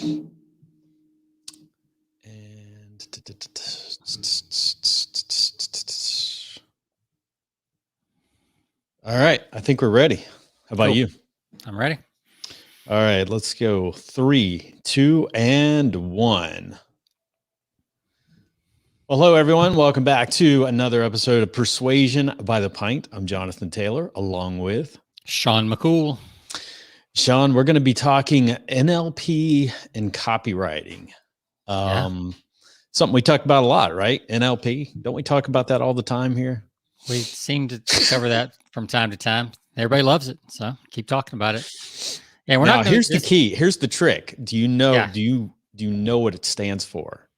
And all right, I think we're ready. How about you? I'm ready. All right, let's go. 3, 2, and 1. Well, hello, everyone. Welcome back to another episode of Persuasion by the Pint. I'm Jonathan Taylor, along with Sean McCool. Sean, we're going to be talking NLP and copywriting. Something we talk about a lot, right? NLP. Don't we talk about that all the time here? We seem to cover that from time to time. Everybody loves it, so keep talking about it. Yeah, we're not. Here's the key. Here's the trick. Do you know? Yeah. Do you know what it stands for?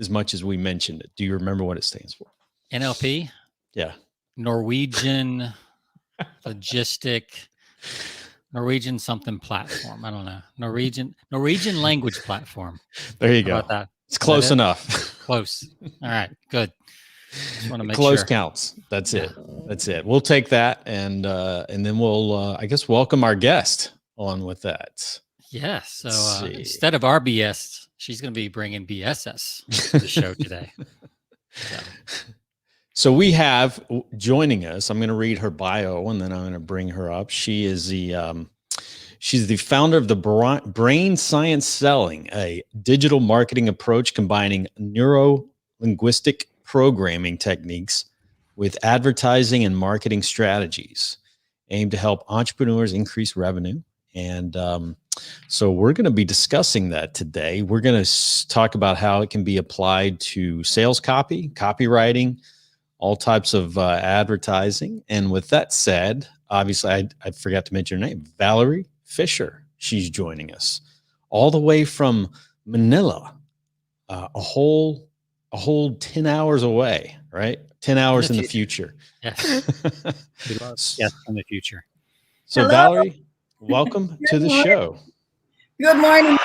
As much as we mentioned it, do you remember what it stands for? NLP. Yeah. Norwegian something platform. I don't know. Norwegian language platform. There you go. How about that? It's close enough. Close. All right. Good. Just want to make close sure. Counts. That's it. That's it. We'll take that and then we'll I guess welcome our guest on with that. Yeah. So instead of RBS, she's going to be bringing BSS to the show today. So we have joining us. I'm going to read her bio and then I'm going to bring her up. She is she's the founder of the Brain Science Selling, a digital marketing approach combining neuro-linguistic programming techniques with advertising and marketing strategies aimed to help entrepreneurs increase revenue. And so we're going to be discussing that today. We're going to talk about how it can be applied to sales copy, copywriting, all types of advertising. And with that said, obviously, I forgot to mention her name, Valerie Fisher. She's joining us all the way from Manila, a whole 10 hours away, right? 10 hours in the future. Yes. Yes, in the future. So hello. Valerie, welcome to the show. Good morning.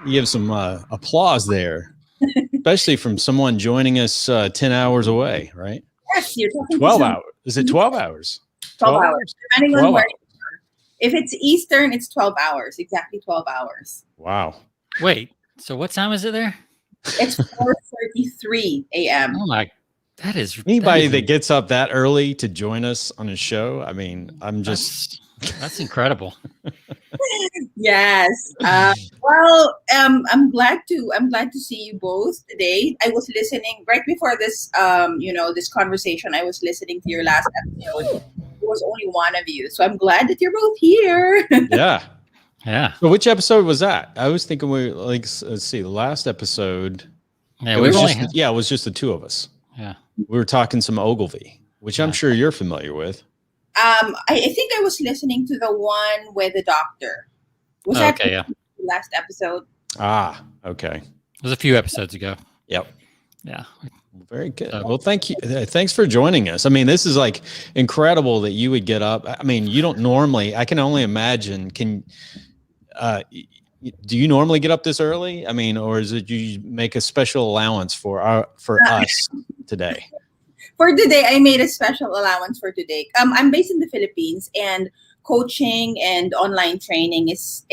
You give some applause there, especially from someone joining us 10 hours away, right? Yes, you're talking 12 hours. Is it 12 hours? 12 hours. Depending on where. If it's Eastern, it's 12 hours. Exactly 12 hours. Wow. Wait. So what time is it there? It's 4:33 a.m. Oh my. That is anybody that gets up that early to join us on a show. I mean, that's incredible. Yes. Well, I'm glad to see you both today. I was listening right before this, this conversation. I was listening to your last episode. It was only one of you, so I'm glad that you're both here. Yeah. So which episode was that? I was thinking let's see, the last episode. Yeah, it was just the two of us. Yeah. We were talking some Ogilvy, which I'm sure you're familiar with. I think I was listening to the one with the doctor. Was that the last episode? Ah, okay. It was a few episodes ago. Yep. Yeah. Very good. Well, thank you. Thanks for joining us. I mean, this is like incredible that you would get up. I mean, you don't normally, I can only imagine, do you normally get up this early? I mean, or is it you make a special allowance for us today? For today, I made a special allowance for today. I'm based in the Philippines, and coaching and online training is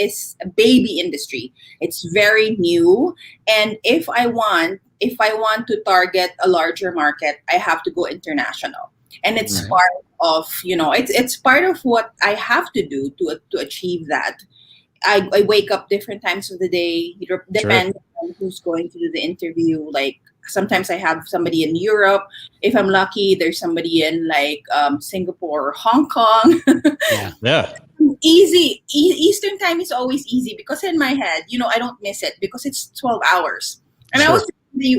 a baby industry. It's very new, and if I want to target a larger market, I have to go international, and it's part of it's part of what I have to do to achieve that. I wake up different times of the day, depending on who's going to do the interview. Like sometimes I have somebody in Europe. If I'm lucky, there's somebody in like Singapore or Hong Kong. Yeah. Easy. Eastern time is always easy because in my head, I don't miss it because it's 12 hours. And sure.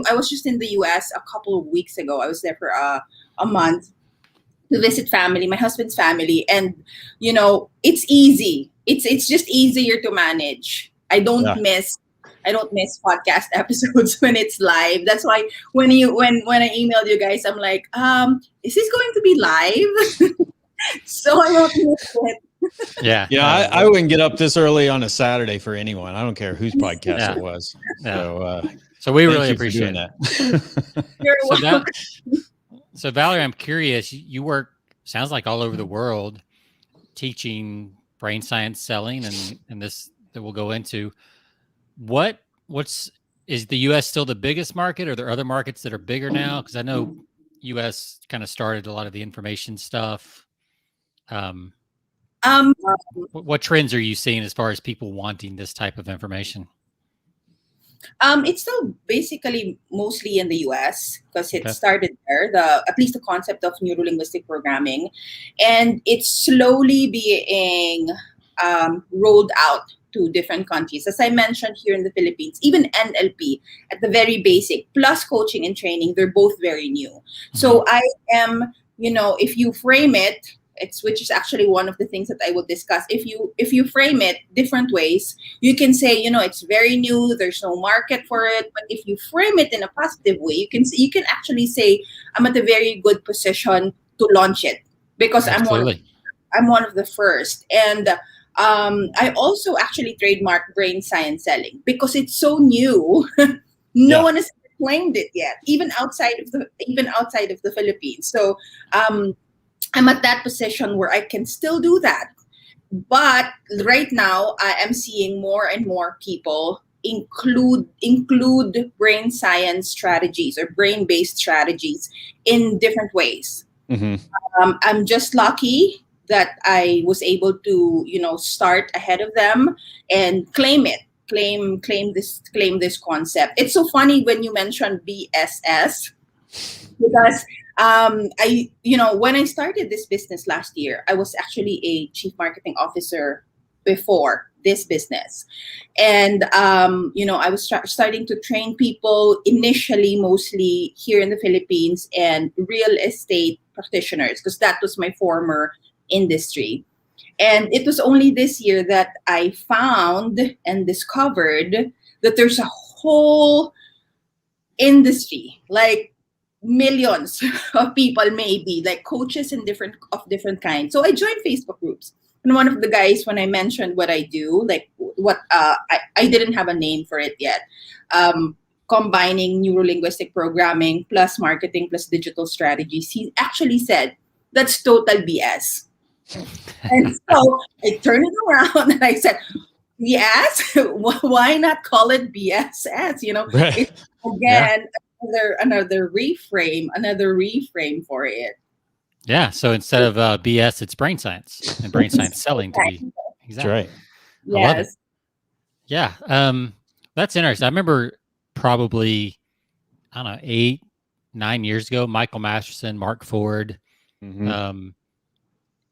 I was just in the US a couple of weeks ago. I was there for a month to visit family, my husband's family, and it's easy. It's just easier to manage. I don't miss podcast episodes when it's live. That's why when I emailed you guys, I'm like, is this going to be live? So I don't miss it. Yeah. I wouldn't get up this early on a Saturday for anyone. I don't care whose podcast it was. Yeah. So we really appreciate that. You're welcome. So Valerie, I'm curious. You work, sounds like all over the world, teaching brain science selling, and this that we'll go into. What's is the U.S. still the biggest market, or are there other markets that are bigger now? Because I know U.S. kind of started a lot of the information stuff. What trends are you seeing as far as people wanting this type of information? It's still basically mostly in the US because it started there, at least the concept of neurolinguistic programming, and it's slowly being rolled out to different countries. As I mentioned, here in the Philippines, even NLP at the very basic, plus coaching and training, they're both very new. Mm-hmm. So I am, if you frame it, which is actually one of the things that I will discuss. If you frame it different ways, you can say, it's very new, there's no market for it. But if you frame it in a positive way, you can actually say, I'm at a very good position to launch it because I'm one of the first. And I also actually trademarked brain science selling because it's so new. No one has claimed it yet, even outside of the Philippines. So I'm at that position where I can still do that. But right now, I am seeing more and more people include brain science strategies or brain-based strategies in different ways. Mm-hmm. I'm just lucky that I was able to, start ahead of them and claim this concept. It's so funny when you mentioned BSS because when I started this business last year, I was actually a chief marketing officer before this business. And, I was starting to train people initially, mostly here in the Philippines, and real estate practitioners, because that was my former industry. And it was only this year that I found and discovered that there's a whole industry, like millions of people, maybe like coaches of different kinds. So I joined Facebook groups, and one of the guys, when I mentioned what I do, like what I didn't have a name for it yet, combining neurolinguistic programming plus marketing plus digital strategies, he actually said that's total BS. And so I turned it around and I said, yes, why not call it BSS? Right. It's again. Another reframe for it. Yeah. So instead of BS, it's brain science and brain science selling to be exactly right. Yes. I love it. Yeah. That's interesting. I remember probably, I don't know, 8-9 years ago, Michael Masterson, Mark Ford,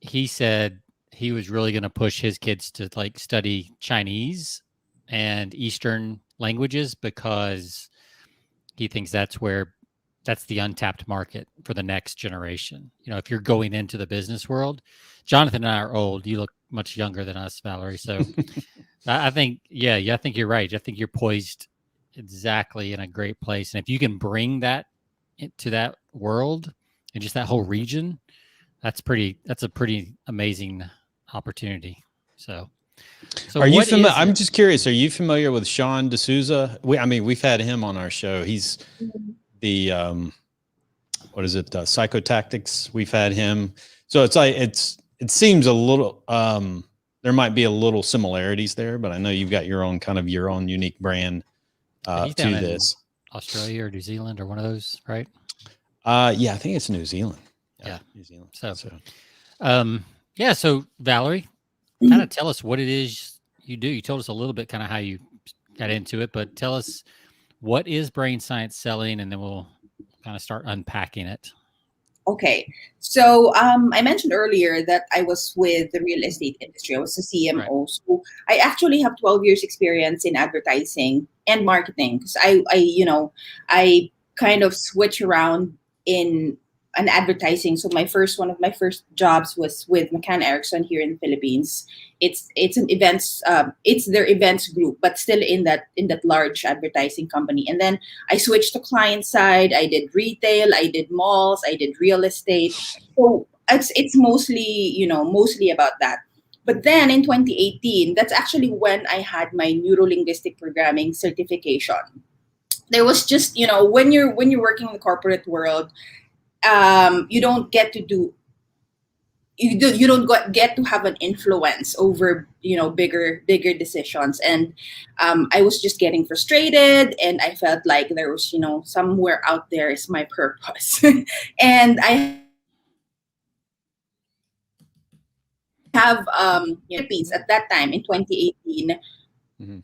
he said he was really going to push his kids to like study Chinese and Eastern languages because he thinks that's the untapped market for the next generation. If you're going into the business world, Jonathan and I are old. You look much younger than us, Valerie. So I think, I think you're right. I think you're poised exactly in a great place. And if you can bring that into that world and just that whole region, that's a pretty amazing opportunity. So are you familiar? I'm just curious. Are you familiar with Sean D'Souza? We've had him on our show. He's the psychotactics. We've had him. So it's like it seems a little there might be a little similarities there, but I know you've got your own unique brand to this. Australia or New Zealand or one of those, right? I think it's New Zealand. Yeah. New Zealand. So Valerie, kind of tell us what it is you do. You told us a little bit kind of how you got into it, but tell us what is brain science selling, and then we'll kind of start unpacking it. Okay. So I mentioned earlier that I was with the real estate industry. I was a CMO. Right. So I actually have 12 years experience in advertising and marketing because I kind of switch around in an advertising. So one of my first jobs was with McCann Erickson here in the Philippines. It's an events, it's their events group, but still in that large advertising company. And then I switched to client side. I did retail, I did malls, I did real estate. So it's mostly about that. But then in 2018, that's actually when I had my neurolinguistic programming certification. There was just, when you're working in the corporate world, you don't get to do you don't get to have an influence over, bigger decisions. And I was just getting frustrated, and I felt like there was, somewhere out there is my purpose. And I have Philippines at that time in 2018.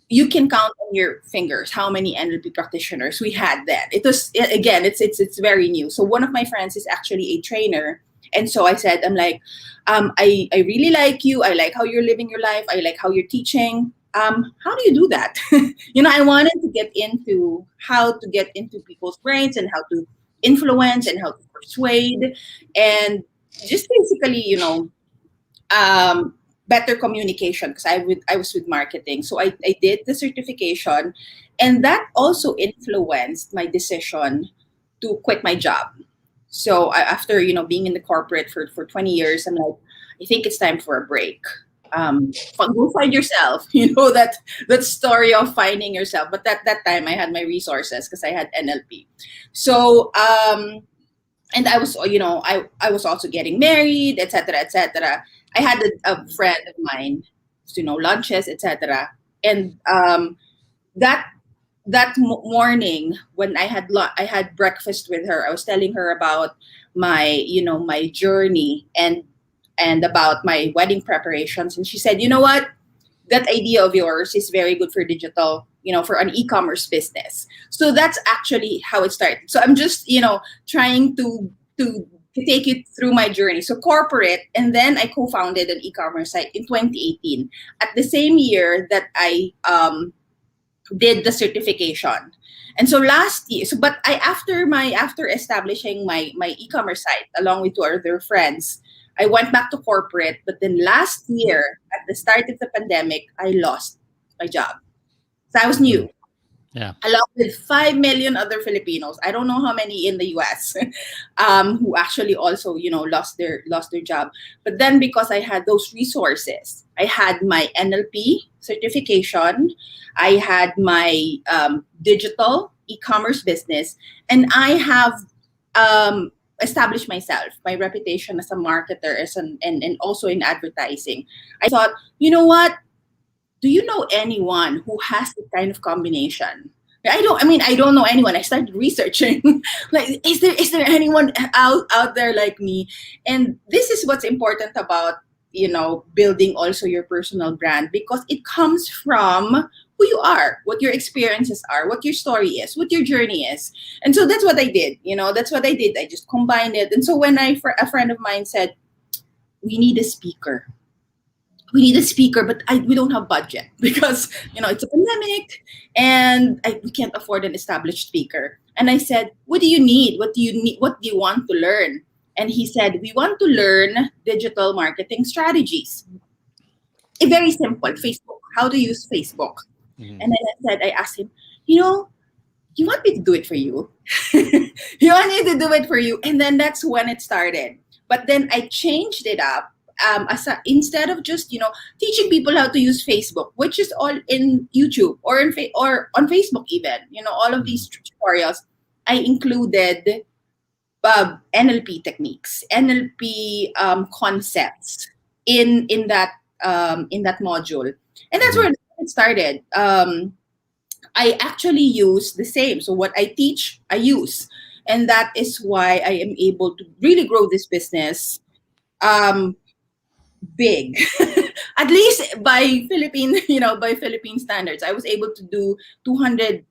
You can count on your fingers how many NLP practitioners we had then. It was, again, it's very new. So one of my friends is actually a trainer. And so I said, I'm like, I really like you. I like how you're living your life. I like how you're teaching. How do you do that? I wanted to get into how to get into people's brains and how to influence and how to persuade, and just basically, better communication, because I was with marketing. So I did the certification, and that also influenced my decision to quit my job. So after, being in the corporate for 20 years, I'm like, I think it's time for a break. Go find yourself, that story of finding yourself. But that time I had my resources because I had NLP. So, and I was, I was also getting married, etc., etc. I had a friend of mine, lunches, etc. And that morning when I had breakfast with her, I was telling her about my, my journey and about my wedding preparations. And she said, you know what? That idea of yours is very good for digital, for an e-commerce business. So that's actually how it started. So I'm just, trying to take you through my journey. So corporate, and then I co-founded an e-commerce site in 2018, at the same year that I did the certification. And so last year, but after establishing my e-commerce site along with two other friends, I went back to corporate. But then last year, at the start of the pandemic, I lost my job. So I was new. Yeah. Along with 5 million other Filipinos. I don't know how many in the US who actually also, lost their job. But then because I had those resources, I had my NLP certification, I had my digital e-commerce business, and I have established myself, my reputation as a marketer, and also in advertising. I thought, you know what? Do you know anyone who has this kind of combination? I don't know anyone. I started researching. Like, is there anyone out there like me? And this is what's important about, building also your personal brand, because it comes from who you are, what your experiences are, what your story is, what your journey is. And so that's what I did. That's what I did. I just combined it. And so when a friend of mine said, we need a speaker, but we don't have budget because, it's a pandemic and we can't afford an established speaker. And I said, what do you need? What do you want to learn? And he said, we want to learn digital marketing strategies. Very simple, Facebook, how to use Facebook. Mm-hmm. And then I asked him, you want me to do it for you? You want me to do it for you? And then that's when it started. But then I changed it up. Instead of just teaching people how to use Facebook, which is all in YouTube or on Facebook even, all of these tutorials, I included NLP techniques, NLP concepts in that module, and that's where it started. I actually use the same. So what I teach, I use, and that is why I am able to really grow this business. Big, at least by Philippine standards. I was able to do 200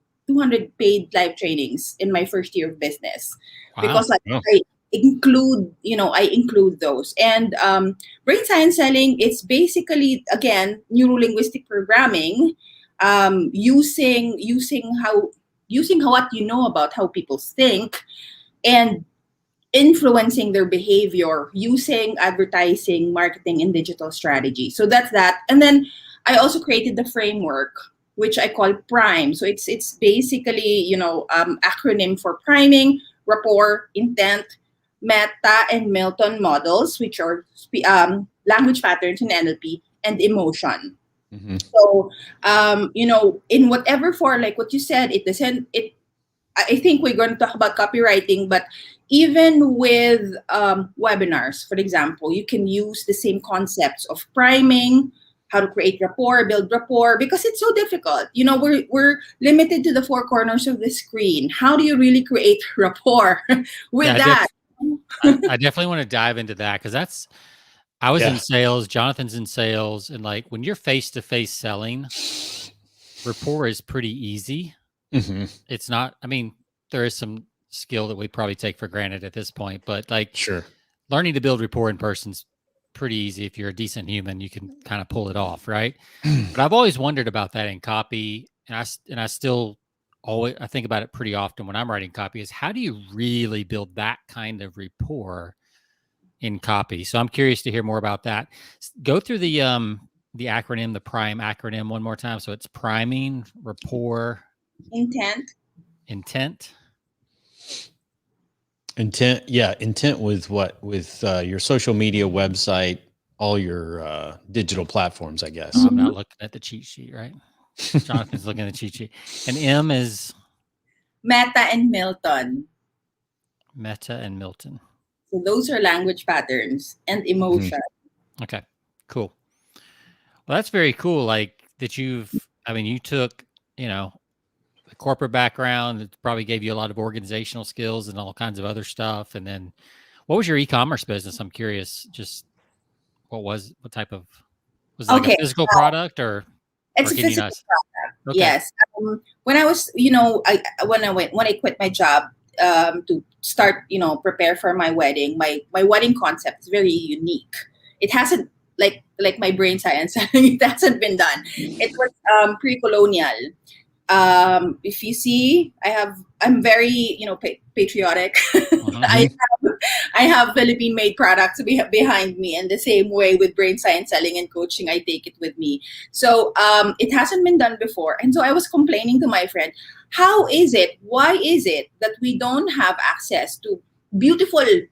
paid live trainings in my first year of business. Wow. Because I include those. And brain science selling, it's basically, again, neurolinguistic programming, using what you know about how people think and influencing their behavior using advertising, marketing, and digital strategy. So that's that. And then I also created the framework, which I call PRIME. So it's basically, acronym for priming, rapport, intent, meta, and Milton models, which are language patterns in NLP, and emotion. Mm-hmm. So, in whatever form, like what you said, I think we're going to talk about copywriting, but even with webinars, for example, you can use the same concepts of priming, how to create rapport, build rapport, because it's so difficult. We're limited to the four corners of the screen. How do you really create rapport with Yeah, that? I definitely want to dive into that because I was Yeah. in sales, Jonathan's in sales, and like when you're face-to-face selling, rapport is pretty easy. It's not, I mean, there is some skill that we probably take for granted at this point, but like Sure. learning to build rapport in person's pretty easy. If you're a decent human, you can kind of pull it off, right? But I've always wondered about that in copy, and I still always I think about it pretty often when I'm writing copy is how do you really build that kind of rapport in copy? So I'm curious to hear more about that. Go through the acronym, the PRIME acronym one more time. So it's priming, rapport, Intent. intent. Intent with what? With your social media, website, all your digital platforms, I guess. Oh, I'm not looking at the cheat sheet, right? Jonathan's looking at the cheat sheet. And M is Meta and Milton. Meta and Milton. So those are language patterns and emotion. Okay, cool. Well, that's very cool. Like that you took, the corporate background that probably gave you a lot of organizational skills and all kinds of other stuff. And then what was your e-commerce business? I'm curious, just what type of, was it like a physical product or it's a can you physical not? product. Okay. Yes. When I was, when I quit my job to start, prepare for my wedding, my wedding concept is very unique. It hasn't like my brain science, it hasn't been done. It was pre-colonial. If you see, I'm very, patriotic. I have Philippine-made products behind me, and the same way with brain science selling and coaching, I take it with me. So it hasn't been done before, and so I was complaining to my friend, why is it that we don't have access to beautifully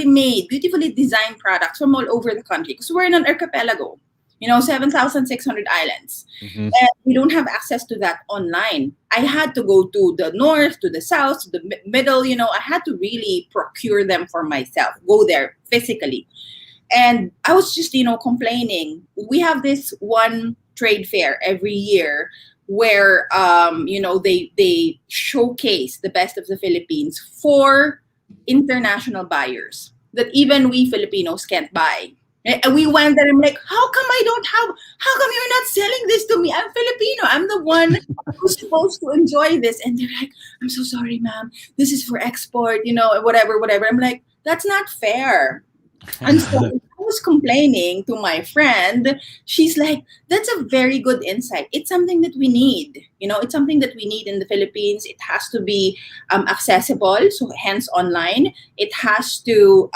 made, beautifully designed products from all over the country? Because we're in an archipelago. 7,600 islands. And we don't have access to that online. I had to go to the north, to the south, to the middle. I had to really procure them for myself, go there physically. And I was just, complaining. We have this one trade fair every year where, they showcase the best of the Philippines for international buyers that even we Filipinos can't buy. And we went there and I'm like, how come you're not selling this to me? I'm Filipino. I'm the one who's supposed to enjoy this. And they're like, I'm so sorry, ma'am. This is for export, whatever. I'm like, that's not fair. And so I was complaining to my friend. She's like, that's a very good insight. It's something that we need. It's something that we need in the Philippines. It has to be accessible, so hence online. It has to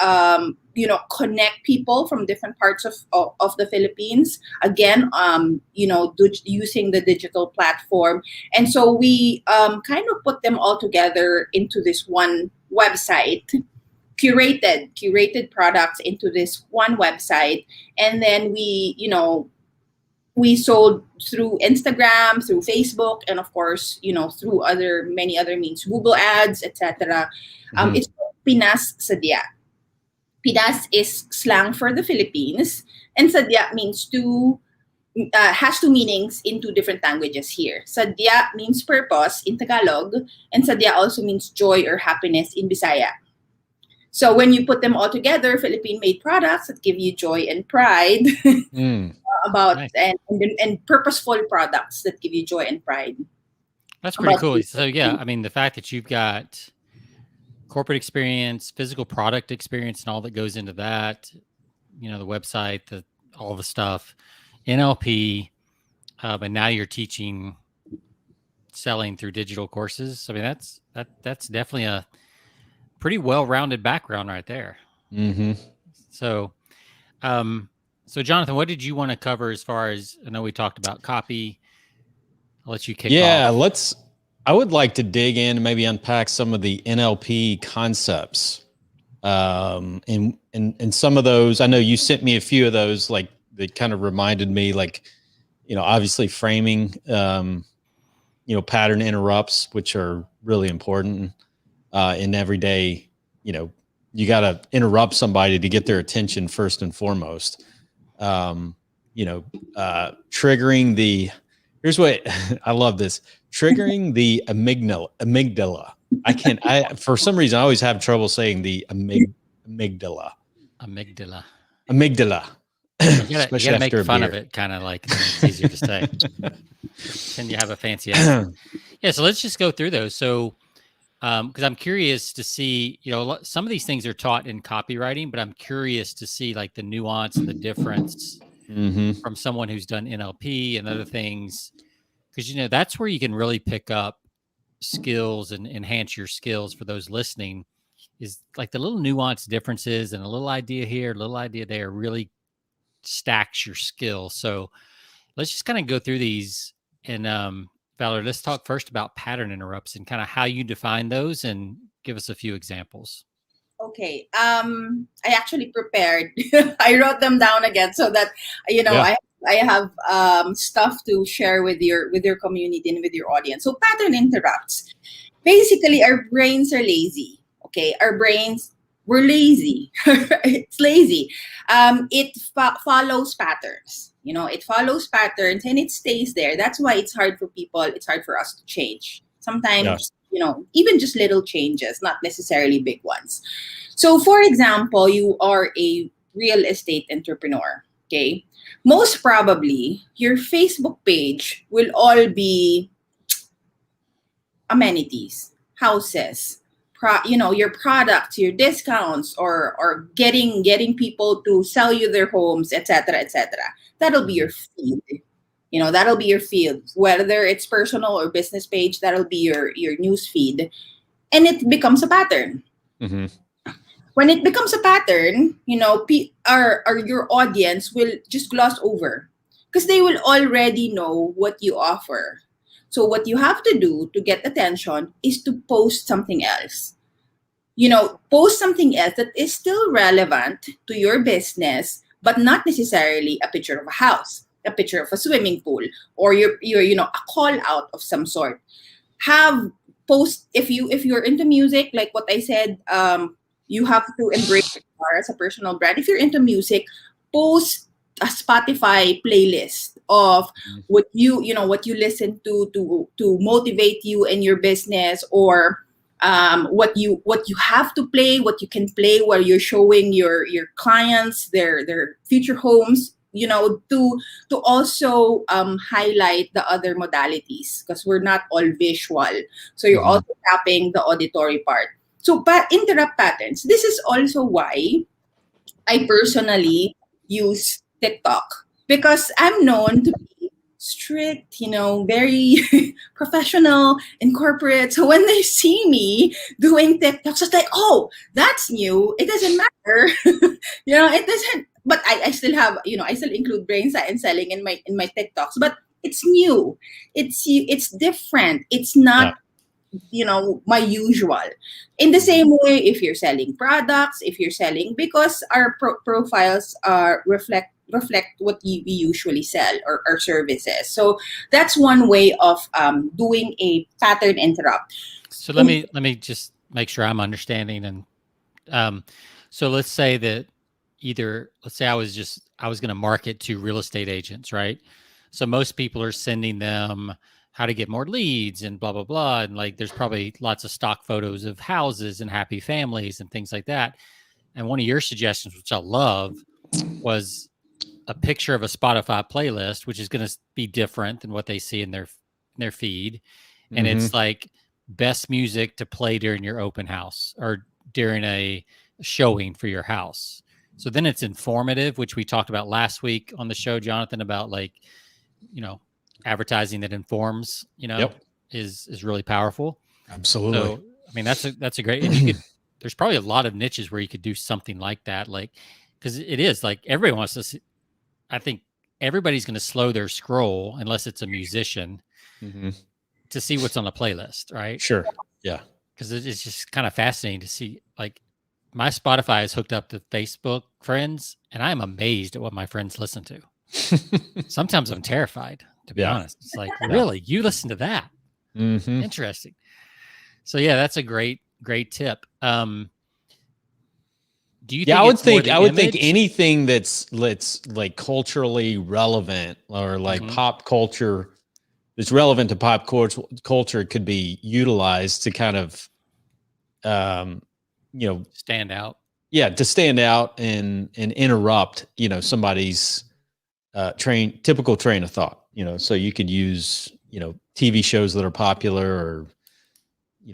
connect people from different parts of the Philippines. Again, using the digital platform. And so we kind of put them all together into this one website, curated products into this one website. And then we sold through Instagram, through Facebook, and of course, through many other means, Google Ads, etc. It's called Pinas Sadya. Pinas is slang for the Philippines, and Sadya means has two meanings in two different languages here. Sadya means purpose in Tagalog, and Sadya also means joy or happiness in Bisaya. So when you put them all together, Philippine-made products that give you joy and pride about nice. and purposeful products that give you joy and pride. That's pretty cool. So yeah, I mean, the fact that you've got corporate experience, physical product experience, and all that goes into that, the website, all the stuff, NLP, and now you're teaching selling through digital courses. I mean, that's definitely a pretty well-rounded background right there. So, so Jonathan, what did you want to cover as far as, I know we talked about copy. I'll let you kick off. Yeah, I would like to dig in and maybe unpack some of the NLP concepts. And some of those, I know you sent me a few of those, like that kind of reminded me, like, obviously framing, pattern interrupts, which are really important in everyday, you got to interrupt somebody to get their attention first and foremost. Triggering the, here's what I love this, triggering the amygdala. For some reason, I always have trouble saying the amygdala. Amygdala. You gotta make fun of it, kind of like it's easier to say. Can you have a fancy accent? Yeah, so let's just go through those. So, because I'm curious to see, some of these things are taught in copywriting, but I'm curious to see like the nuance and the difference from someone who's done NLP and other things, because that's where you can really pick up skills and enhance your skills for those listening. Is like the little nuance differences, and a little idea here, a little idea there really stacks your skill. So let's just kind of go through these. And Valerie, let's talk first about pattern interrupts and kind of how you define those, and give us a few examples. Okay. I actually prepared. I wrote them down again so that I have stuff to share with your community and with your audience. So pattern interrupts. Basically, our brains are lazy. Okay, we're lazy. It's lazy. It follows patterns. It follows patterns and it stays there. That's why it's hard for people. It's hard for us to change. Sometimes, even just little changes, not necessarily big ones. So, for example, you are a real estate entrepreneur. Okay, most probably your Facebook page will all be amenities, houses, your products, your discounts, or getting people to sell you their homes, etc., etc. That'll be your feed. That'll be your feed, whether it's personal or business page. That'll be your news feed, and it becomes a pattern. When it becomes a pattern, your audience will just gloss over because they will already know what you offer. So what you have to do to get attention is to post something else. Post something else that is still relevant to your business, but not necessarily a picture of a house, a picture of a swimming pool, or your a call out of some sort. If you're into music, like what I said, you have to embrace it as a personal brand. If you're into music, post a Spotify playlist of what you listen to motivate you in your business, or what you have to play, what you can play while you're showing your clients their future homes, to also highlight the other modalities, because we're not all visual. So you're also tapping the auditory part. So interrupt patterns. This is also why I personally use TikTok, because I'm known to be strict, very professional and corporate. So when they see me doing TikToks, it's like, oh, that's new. It doesn't matter. It doesn't. But I still have, I still include brain science selling in my TikToks. But it's new. It's different. It's not. My usual. In the same way, if you're selling products, because our profiles reflect what we usually sell, or our services. So that's one way of doing a pattern interrupt. So let me just make sure I'm understanding. And so let's say that I was going to market to real estate agents, right? So most people are sending them how to get more leads and blah, blah, blah. And like, there's probably lots of stock photos of houses and happy families and things like that. And one of your suggestions, which I love, was a picture of a Spotify playlist, which is going to be different than what they see in their feed. And it's like best music to play during your open house or during a showing for your house. So then it's informative, which we talked about last week on the show, Jonathan, about like, advertising that informs, is really powerful. Absolutely. So, I mean, that's a great, and there's probably a lot of niches where you could do something like that. Like, cause it is like, everyone wants to see, I think everybody's going to slow their scroll unless it's a musician to see what's on the playlist. Right. Sure. Yeah. Cause it's just kind of fascinating to see, like, my Spotify is hooked up to Facebook friends, and I'm amazed at what my friends listen to. Sometimes I'm terrified, to be honest. It's like, really, you listen to that? Interesting. So yeah, that's a great tip. Do you Yeah, think I would think image? anything that's like culturally relevant or like Mhm. pop culture that's relevant to pop culture could be utilized to kind of you know, stand out? yeah, to stand out and interrupt, somebody's typical train of thought, so you could use, TV shows that are popular or,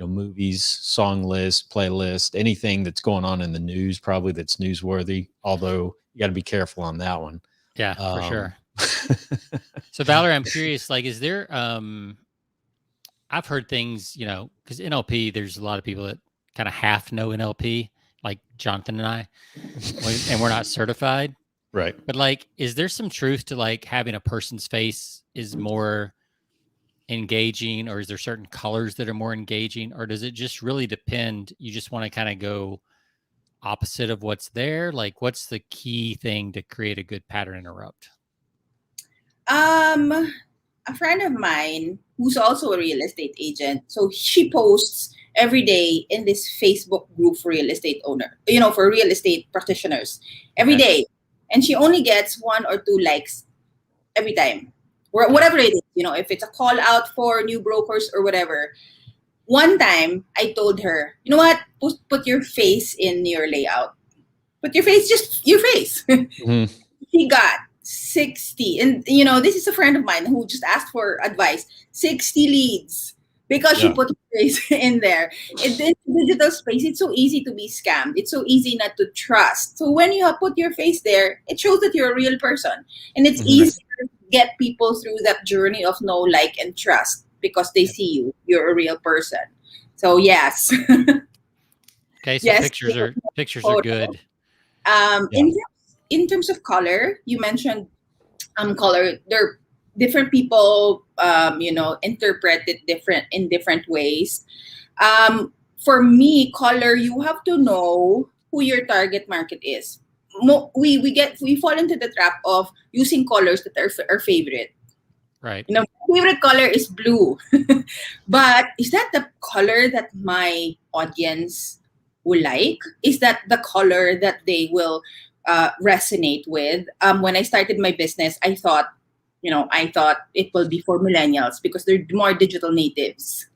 movies, song list, playlist, anything that's going on in the news, probably that's newsworthy, although you got to be careful on that one. Yeah, for Um, sure. So Valerie, I'm curious, like, is there I've heard things, because NLP, there's a lot of people that kind of half know NLP, like Jonathan and I, and we're not certified. right. But like, is there some truth to like having a person's face is more engaging, or is there certain colors that are more engaging, or does it just really depend? You just want to kind of go opposite of what's there? Like, what's the key thing to create a good pattern interrupt? A friend of mine who's also a real estate agent, so she posts every day in this Facebook group for real estate owner, for real estate practitioners every Okay. day, and she only gets 1 or 2 likes every time, or whatever it is. If it's a call out for new brokers or whatever. One time, I told her, you know what? Put your face in your layout. Put your face, just your face. Mhm. He got 60, and this is a friend of mine who just asked for advice. 60 leads because she Yeah. put her face in there. In this digital space, it's so easy to be scammed. It's so easy not to trust. So when you have put your face there, it shows that you're a real person, and it's Mhm. easier to get people through that journey of know, like, and trust because they see you're a real person. So yes. Okay. So Yes. pictures are good. um Yeah. in in terms of color, you mentioned color. There, different people interpret it in different ways. For me, color, you have to know who your target market is. We fall into the trap of using colors that are our favorite. Right. My favorite color is blue. But is that the color that my audience will like? Is that the color that they will resonate with? When I started my business, I thought it will be for millennials because they're more digital natives.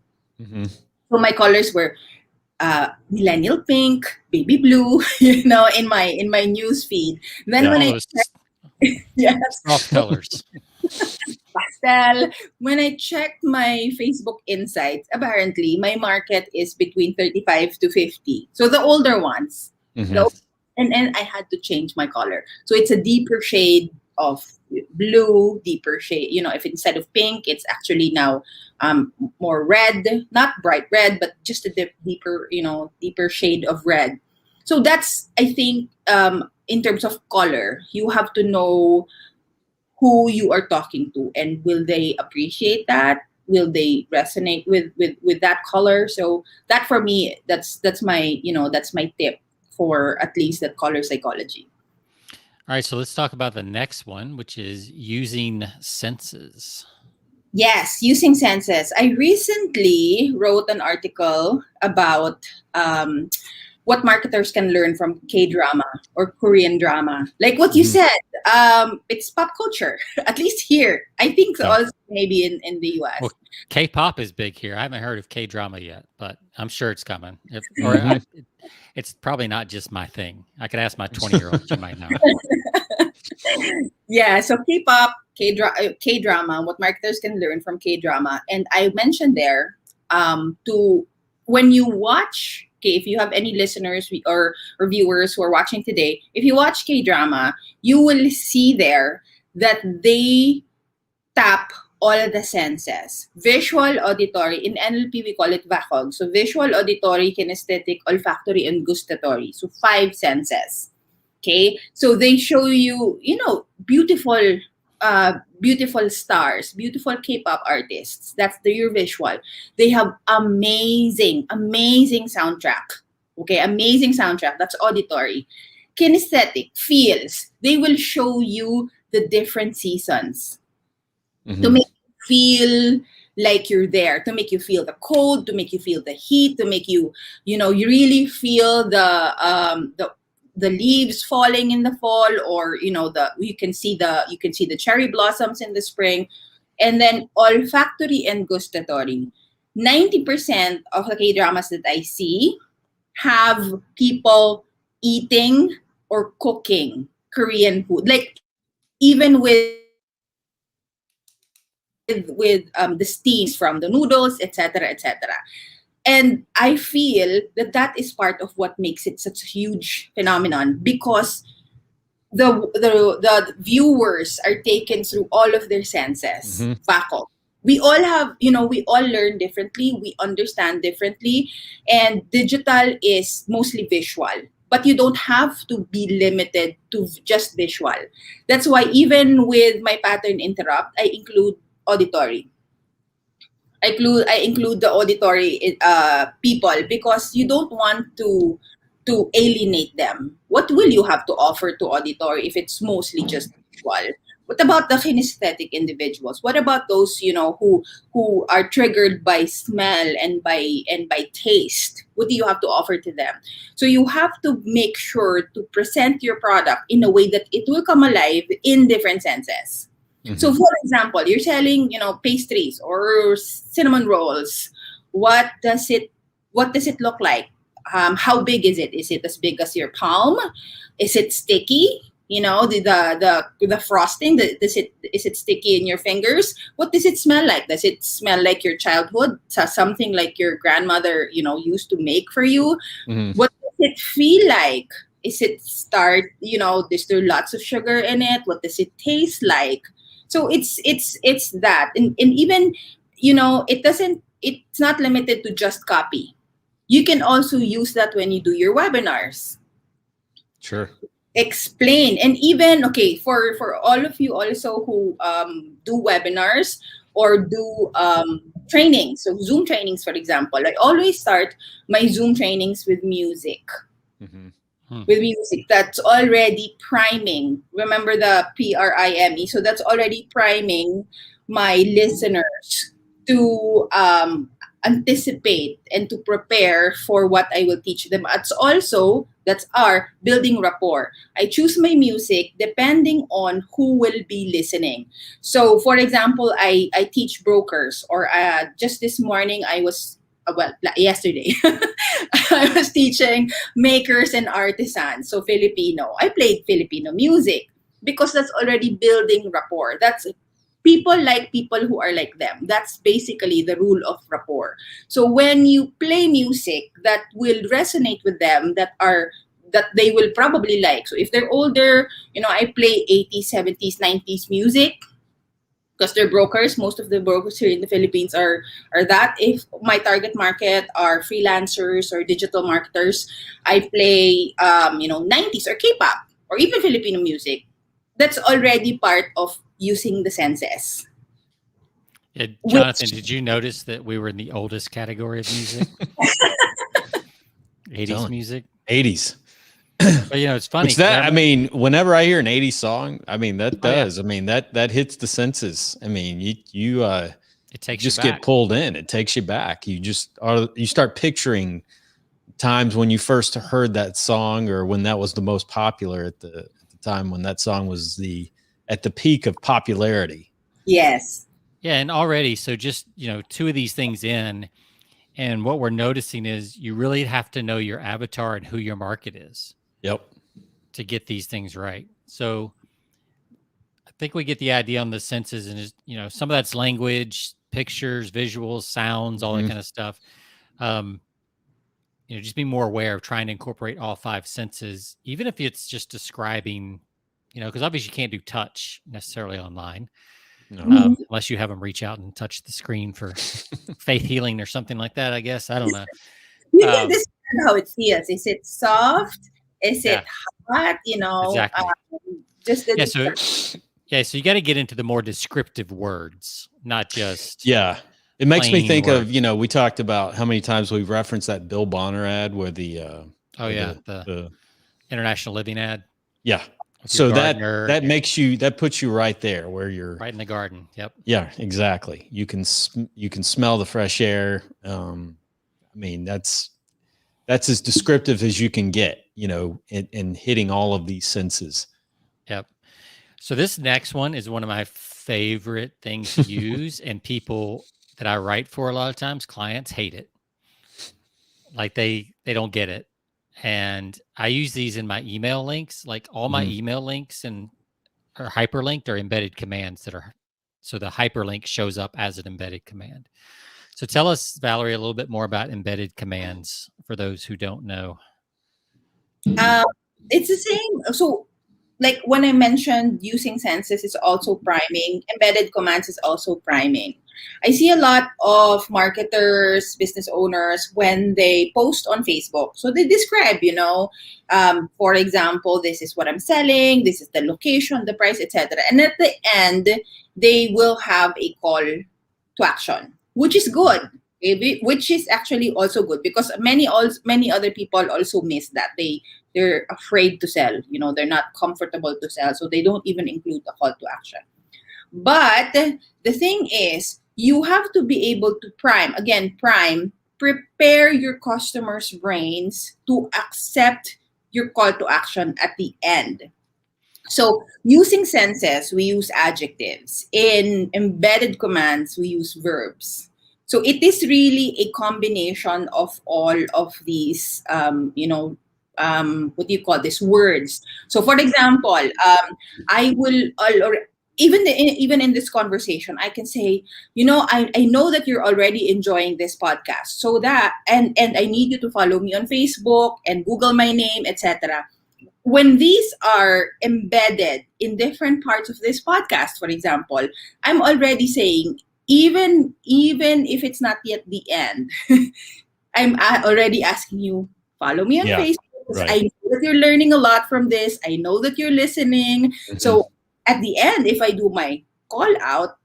Mhm. So my colors were millennial pink, baby blue, in my news feed. Then Yeah. when All I those yes, soft colors. pastel. When I checked my Facebook insights, apparently my market is between 35 to 50. So the older ones. Mhm. The, and I had to change my color. So it's a deeper shade of blue, deeper shade. If instead of pink, it's actually now more red, not bright red, but just a deeper, deeper shade of red. So that's, I think, in terms of color, you have to know who you are talking to, and will they appreciate that, will they resonate with that color. So that, for me, that's my tip for at least that color psychology. All right. So let's talk about the next one, which is using senses. Yes, using senses. I recently wrote an article about what marketers can learn from K-drama or Korean drama. Like what you Mhm. said, it's pop culture, at least here. I think so, Yeah. also maybe in the US. Well, K-pop is big here. I haven't heard of K-drama yet, but I'm sure it's coming. Mhm. It's probably not just my thing. I could ask my 20-year-old. She might know. Yeah, so K-pop, K-drama, what marketers can learn from K-drama. And I mentioned there, to when you watch, okay, if you have any listeners or viewers who are watching today, if you watch K-drama, you will see there that they tap all the senses. Visual, auditory. In NLP, we call it VACOG. So visual, auditory, kinesthetic, olfactory, and gustatory. So 5 senses. Okay, so they show you, beautiful stars, beautiful K-pop artists. That's your visual. They have amazing soundtrack. Okay, amazing soundtrack. That's auditory. Kinesthetic, feels. They will show you the different seasons to Mhm. make you feel like you're there, to make you feel the cold, to make you feel the heat, to make you, you really feel the leaves falling in the fall, or you can see the cherry blossoms in the spring. And then olfactory and gustatory. 90% of the K-dramas that I see have people eating or cooking Korean food, like even with the steams from the noodles, etc., etc. And I feel that that is part of what makes it such a huge phenomenon, because the viewers are taken through all of their senses. Mm-hmm. Faculty. We all have, we all learn differently, we understand differently, and digital is mostly visual. But you don't have to be limited to just visual. That's why even with my pattern interrupt, I include auditory. I include the auditory people, because you don't want to alienate them. What will you have to offer to auditory if it's mostly just visual? What about the kinesthetic individuals? What about those who are triggered by smell and by taste? What do you have to offer to them? So you have to make sure to present your product in a way that it will come alive in different senses. Mm-hmm. So, for example, you're selling, pastries or cinnamon rolls. What does it look like? How big is it? Is it as big as your palm? Is it sticky? The frosting. Is it sticky in your fingers? What does it smell like? Does it smell like your childhood? Something like your grandmother, used to make for you? Mm-hmm. What does it feel like? Is it is there lots of sugar in it? What does it taste like? So it's that, and even it's not limited to just copy. You can also use that when you do your webinars. Sure. Explain, and even for all of you also who do webinars or do trainings, so Zoom trainings, for example, I always start my Zoom trainings with music. Mm-hmm. With music that's already priming. Remember the PRIME? So that's already priming my listeners to anticipate and to prepare for what I will teach them. That's our building rapport. I choose my music depending on who will be listening. So, for example, I teach brokers, or just this morning I was yesterday, I was teaching makers and artisans, so Filipino. I played Filipino music because that's already building rapport. That's people like people who are like them. That's basically the rule of rapport. So when you play music that will resonate with them, that they will probably like. So if they're older, I play 80s, 70s, 90s music, because they're brokers. Most of the brokers here in the Philippines are that. If my target market are freelancers or digital marketers, I play 90s or K-pop or even Filipino music. That's already part of using the senses. Yeah, Jonathan, did you notice that we were in the oldest category of music? 80s music. 80s. But it's funny. Whenever I hear an 80s song, that does. Yeah. That hits the senses. You it takes just you back. Get pulled in. It takes you back. You start picturing times when you first heard that song, or when that was the most popular at the time, when that song was at the peak of popularity. Yes. Yeah, and already, so just two of these things in, and what we're noticing is you really have to know your avatar and who your market is. Yep. To get these things right. So I think we get the idea on the senses, and some of that's language, pictures, visuals, sounds, all that kind of stuff. Just be more aware of trying to incorporate all five senses, even if it's just describing, because obviously you can't do touch necessarily online. No. Unless you have them reach out and touch the screen for faith healing or something like that, I guess. I don't know. You can describe how it feels. Is it soft? Is it hot? Exactly. So you got to get into the more descriptive words, not just It makes me think words. of we talked about how many times we've referenced that Bill Bonner ad where the International Living ad. Yeah. So that puts you right there where you're right in the garden. Yep. Yeah, exactly. You can smell the fresh air. that's as descriptive as you can get, you know, in hitting all of these senses. Yep. So this next one is one of my favorite things to use, and people that I write for a lot of times, clients hate it. Like they don't get it. And I use these in my email links. Like all my email links and are hyperlinked or embedded commands that are, so the hyperlink shows up as an embedded command. So tell us, Valerie, a little bit more about embedded commands for those who don't know. It's the same. So, like when I mentioned using senses is also priming, embedded commands is also priming. I see a lot of marketers, business owners, when they post on Facebook. So they describe, for example, this is what I'm selling, this is the location, the price, etc. And at the end, they will have a call to action, which is good. Which is actually also good because many other people also miss that. They're afraid to sell. They're not comfortable to sell, so they don't even include the call to action. But the thing is, you have to be able to prepare your customers' brains to accept your call to action at the end. So using senses, we use adjectives. In embedded commands, we use verbs. So it is really a combination of all of these, what do you call this, words. So for example, I will, or even in this conversation, I can say, I know that you're already enjoying this podcast. So that, and I need you to follow me on Facebook and Google my name, etc. When these are embedded in different parts of this podcast, for example, I'm already saying, even if it's not yet the end, I'm already asking you, follow me on Facebook. Right. I know that you're learning a lot from this. I know that you're listening. Mm-hmm. So at the end, if I do my call out,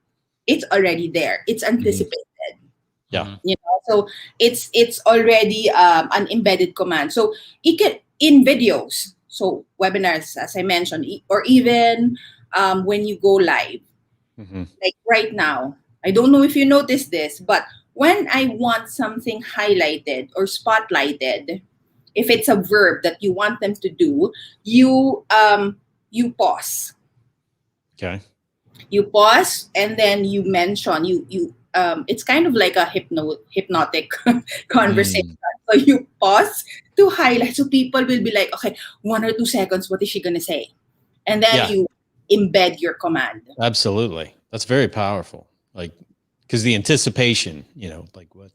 it's already there. It's anticipated. Yeah. So it's already an embedded command. So it can, in videos, so webinars, as I mentioned, or even when you go live, like right now. I don't know if you noticed this, but when I want something highlighted or spotlighted, if it's a verb that you want them to do, you pause. Okay. You pause and then you mention it's kind of like a hypnotic conversation. So you pause to highlight, so people will be like, okay, 1 or 2 seconds, what is she gonna say? And then you embed your command. Absolutely. That's very powerful. Like, because the anticipation, like what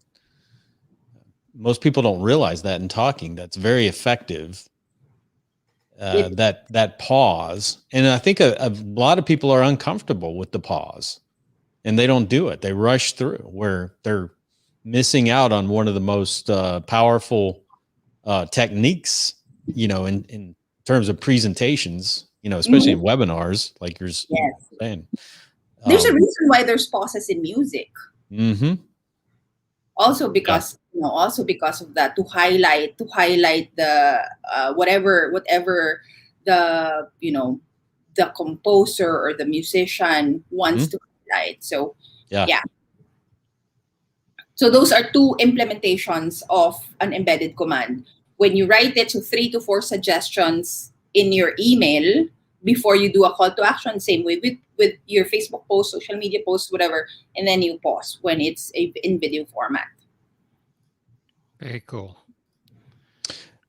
most people don't realize that in talking, that's very effective. That pause. And I think a lot of people are uncomfortable with the pause and they don't do it. They rush through, where they're missing out on one of the most powerful techniques, in terms of presentations, especially in webinars like you're saying. There's a reason why there's pauses in music. Mm-hmm. Also because of that, to highlight the whatever the the composer or the musician wants to highlight. So yeah. So those are 2 implementations of an embedded command. When you write it, so 3 to 4 suggestions in your email before you do a call to action, same way with your Facebook post, social media post, whatever, and then you pause when it's in video format. Very cool.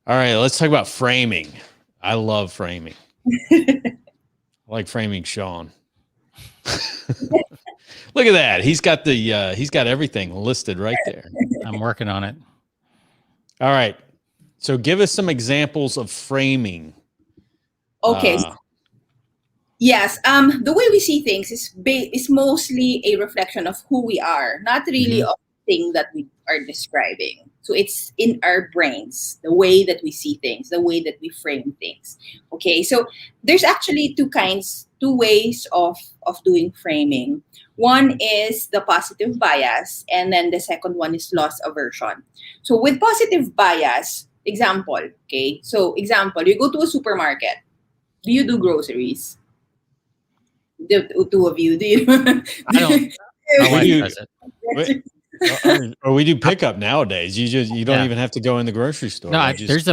All right, let's talk about framing. I love framing. I like framing Sean. Look at that. He's got everything listed right there. I'm working on it. All right. So give us some examples of framing. Okay. Yes. The way we see things is mostly a reflection of who we are, not really of the thing that we are describing. So it's in our brains, the way that we see things, the way that we frame things. Okay. So there's actually 2 ways of doing framing. One is the positive bias, and then the second one is loss aversion. So with positive bias, example, okay? So example, you go to a supermarket. Do you do groceries? The 2 of you, do you? I don't. My wife does it. Or we do pickup nowadays. You don't Yeah. even have to go in the grocery store. No, You just,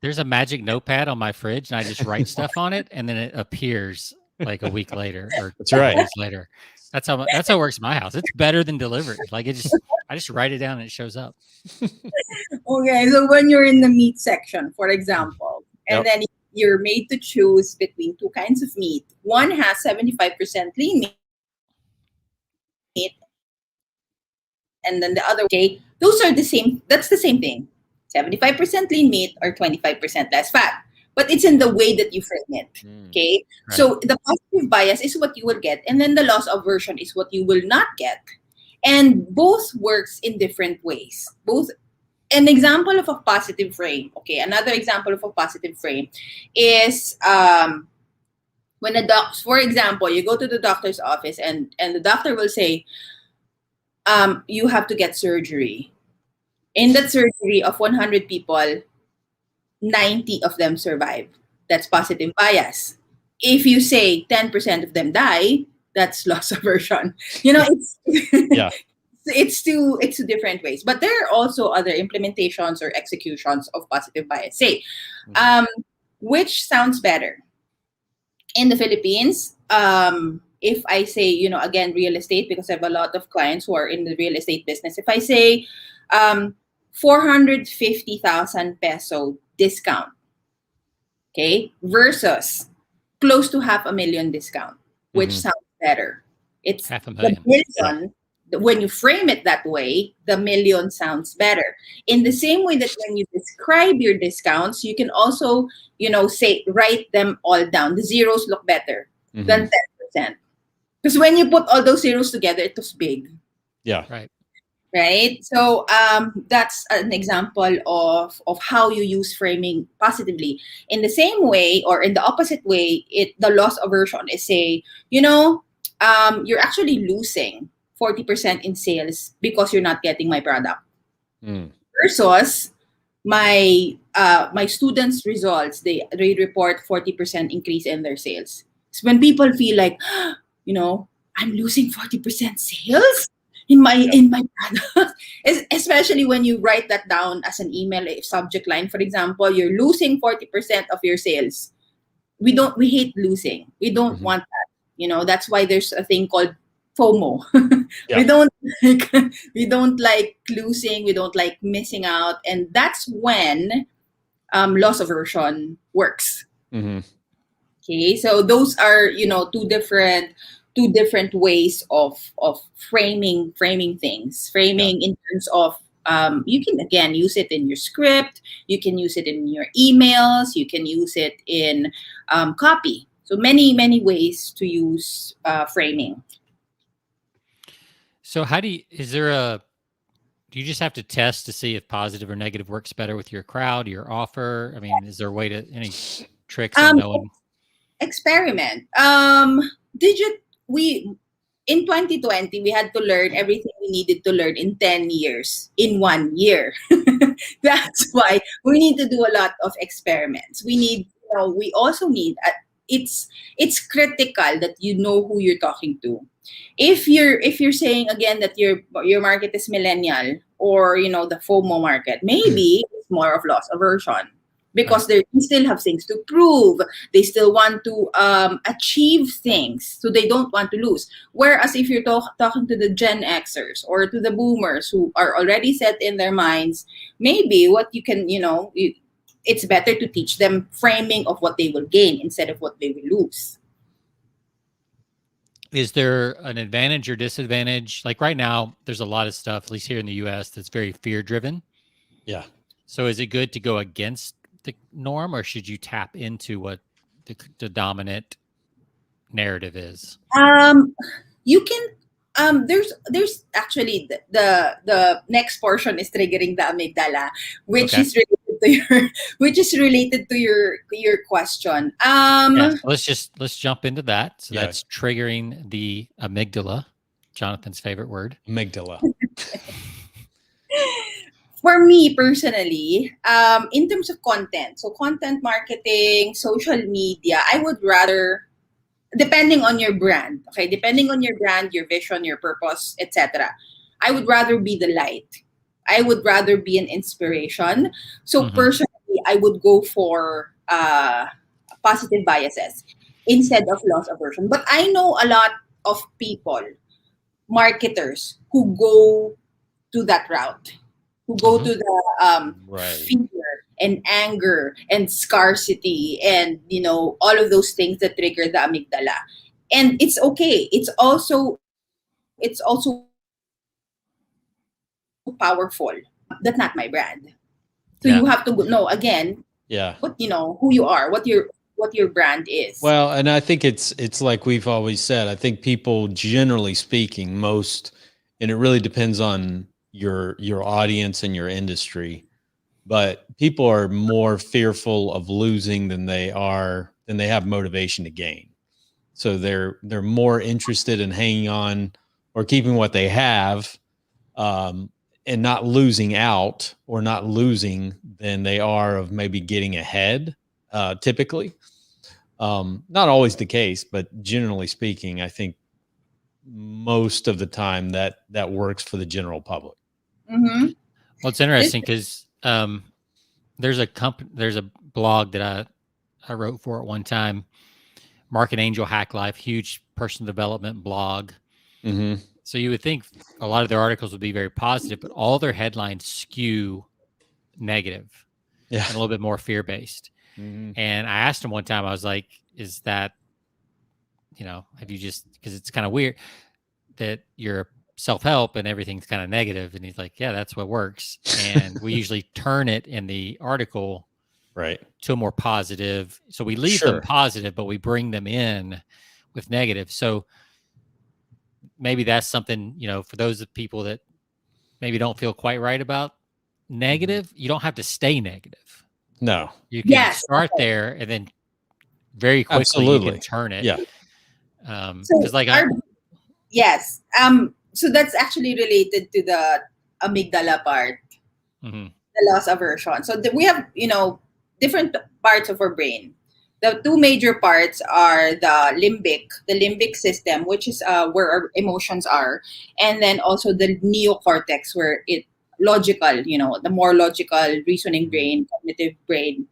there's a magic notepad on my fridge, and I just write stuff on it, and then it appears like a week later or That's 2 right. days later. That's how it works in my house. It's better than delivery. Like I just write it down and it shows up. Okay, so when you're in the meat section, for example, and then you're made to choose between two kinds of meat. One has 75% lean meat, and then the other, okay, those are the same. That's the same thing. 75% lean meat or 25% less fat. But it's in the way that you frame it. Okay. Right. So the positive bias is what you will get, and then the loss aversion is what you will not get. And both works in different ways. Both. An example of a positive frame, okay, another example of a positive frame is when for example, you go to the doctor's office and the doctor will say, you have to get surgery. In that surgery of 100 people, 90 of them survive. That's positive bias. If you say 10% of them die, that's loss aversion. It's yeah. it's two different ways, but there are also other implementations or executions of positive bias. Say, which sounds better in the Philippines? If I say, again, real estate, because I have a lot of clients who are in the real estate business. If I say 450,000 peso discount, okay, versus close to 500,000 discount, which sounds better? It's $500,000. The million. When you frame it that way, the million sounds better. In the same way that when you describe your discounts, you can also, write them all down. The zeros look better than 10%. Because when you put all those zeros together, it was big. Yeah. Right. So that's an example of how you use framing positively. In the same way, or in the opposite way, the loss aversion is say, you're actually losing 40% in sales because you're not getting my product. Versus my students' results, they report 40% increase in their sales. So when people feel like, I'm losing 40% sales in my product, especially when you write that down as an email subject line, for example, you're losing 40% of your sales. We hate losing. We don't want that. That's why there's a thing called FOMO. We don't like losing. We don't like missing out, and that's when loss aversion works. Okay, so those are two different ways of framing things. Framing in terms of you can again use it in your script. You can use it in your emails. You can use it in copy. So many ways to use framing. So do you just have to test to see if positive or negative works better with your crowd, your offer? I mean, is there a way to, any tricks on knowing? Experiment. In 2020, we had to learn everything we needed to learn in 10 years in 1 year. That's why we need to do a lot of experiments. We also need, it's critical that you know who you're talking to. If you're saying again that your market is millennial or the FOMO market, maybe it's more of loss aversion because they still have things to prove. They still want to achieve things, so they don't want to lose. Whereas if you're talking to the Gen Xers or to the Boomers who are already set in their minds, maybe what you can it's better to teach them framing of what they will gain instead of what they will lose. Is there an advantage or disadvantage? Like right now, there's a lot of stuff, at least here in the US, that's very fear-driven. Yeah. So is it good to go against the norm, or should you tap into what the dominant narrative is? You can. There's actually the next portion is triggering the amygdala, which is related to your question. Let's jump into that. So that's triggering the amygdala, Jonathan's favorite word. Amygdala. For me personally, in terms of content, so content marketing, social media, I would rather, depending on your brand, your vision, your purpose, etc. I would rather be the light. I would rather be an inspiration. So personally, I would go for positive biases instead of loss aversion. But I know a lot of people, marketers, who go to that route, who go to the Right. fear and anger and scarcity and all of those things that trigger the amygdala. And it's okay. It's also powerful. That's not my brand. So you have to know again Yeah. what who you are, what your brand is. Well, and I think it's like we've always said, I think people, generally speaking, and it really depends on your audience and your industry, but people are more fearful of losing than they have motivation to gain. So they're more interested in hanging on or keeping what they have, and not losing out or not losing than they are of maybe getting ahead, typically. Not always the case, but generally speaking, I think most of the time that works for the general public. Mm-hmm. Well, it's interesting because there's a blog that I wrote for at one time, Market Angel Hack Life, huge personal development blog. Mm-hmm. So you would think a lot of their articles would be very positive, but all their headlines skew negative and a little bit more fear-based. Mm-hmm. And I asked him one time, I was like, is that, have you just, because it's kind of weird that you're self-help and everything's kind of negative. And he's like, yeah, that's what works. And we usually turn it in the article right to a more positive. So we leave them positive, but we bring them in with negative. So maybe that's something, for those of people that maybe don't feel quite right about negative, you don't have to stay negative. No. You can start there and then very quickly you can turn it. Yeah. Yes. So that's actually related to the amygdala part, the loss aversion. So we have, different parts of our brain. The two major parts are the limbic system, which is where our emotions are, and then also the neocortex, where logical, the more logical reasoning brain, cognitive brain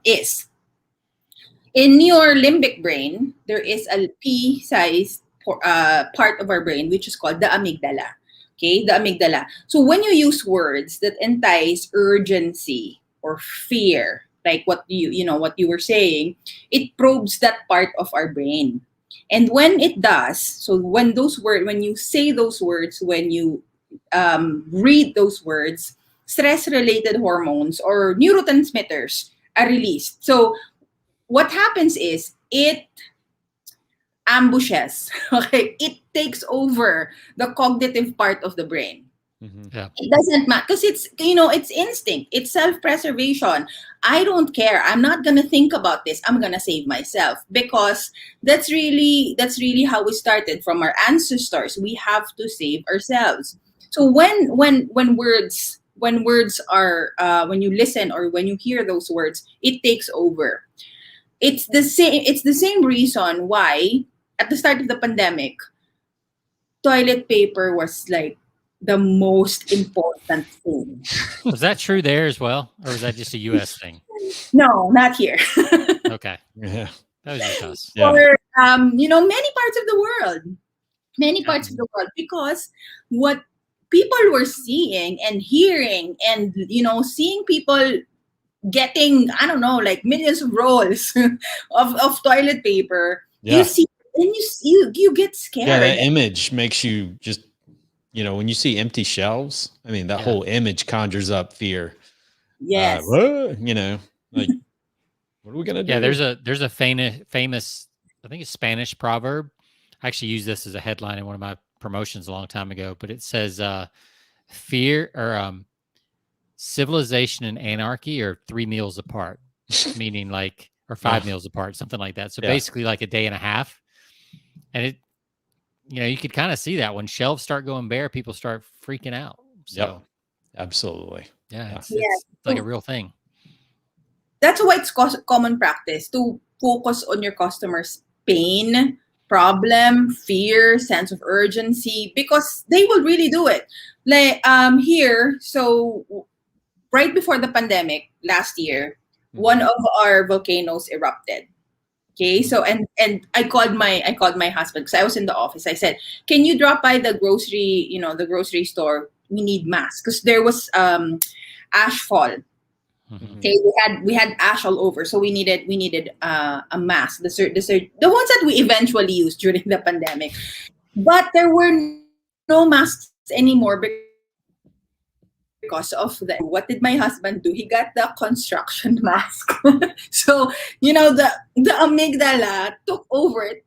is. In your limbic brain, there is a pea-sized part of our brain, which is called the amygdala. Okay, the amygdala. So when you use words that entice urgency or fear, like what you were saying, it probes that part of our brain. And when it does, so when you say those words, when you read those words, stress-related hormones or neurotransmitters are released. So what happens is it ambushes. Okay, it takes over the cognitive part of the brain. Yeah. It doesn't matter because it's instinct, it's self-preservation. I don't care, I'm not gonna think about this, I'm gonna save myself, because that's really how we started from our ancestors. We have to save ourselves. So when words are when you listen or when you hear those words, it takes over. It's the same reason why at the start of the pandemic, toilet paper was like the most important thing. Was that true there as well? Or was that just a US thing? No, not here. Okay. Yeah. That was just us. Yeah. Or, many parts of the world, because what people were seeing and hearing and, seeing people getting, I don't know, like millions of rolls of toilet paper, Yeah. you see, and you get scared. Yeah, that image makes you just, when you see empty shelves, I mean, that whole image conjures up fear. Yes. Like, what are we gonna do? Yeah, there's a famous, I think it's Spanish proverb. I actually used this as a headline in one of my promotions a long time ago, but it says fear or civilization and anarchy are 3 meals apart, meaning like, or 5 meals apart, something like that. So basically like a day and a half. And it, you could kind of see that when shelves start going bare, people start freaking out. So absolutely. Yeah, it's like a real thing. That's why it's common practice to focus on your customer's pain problem, fear, sense of urgency, because they will really do it. Like here, so right before the pandemic last year, one of our volcanoes erupted. Okay, so and I called my husband because I was in the office. I said, "Can you drop by the grocery store? We need masks because there was ash fall. Okay, we had ash all over, so we needed a mask. The ones that we eventually used during the pandemic, but there were no masks anymore because of the. What did my husband do? He got the construction mask. So the amygdala took over it.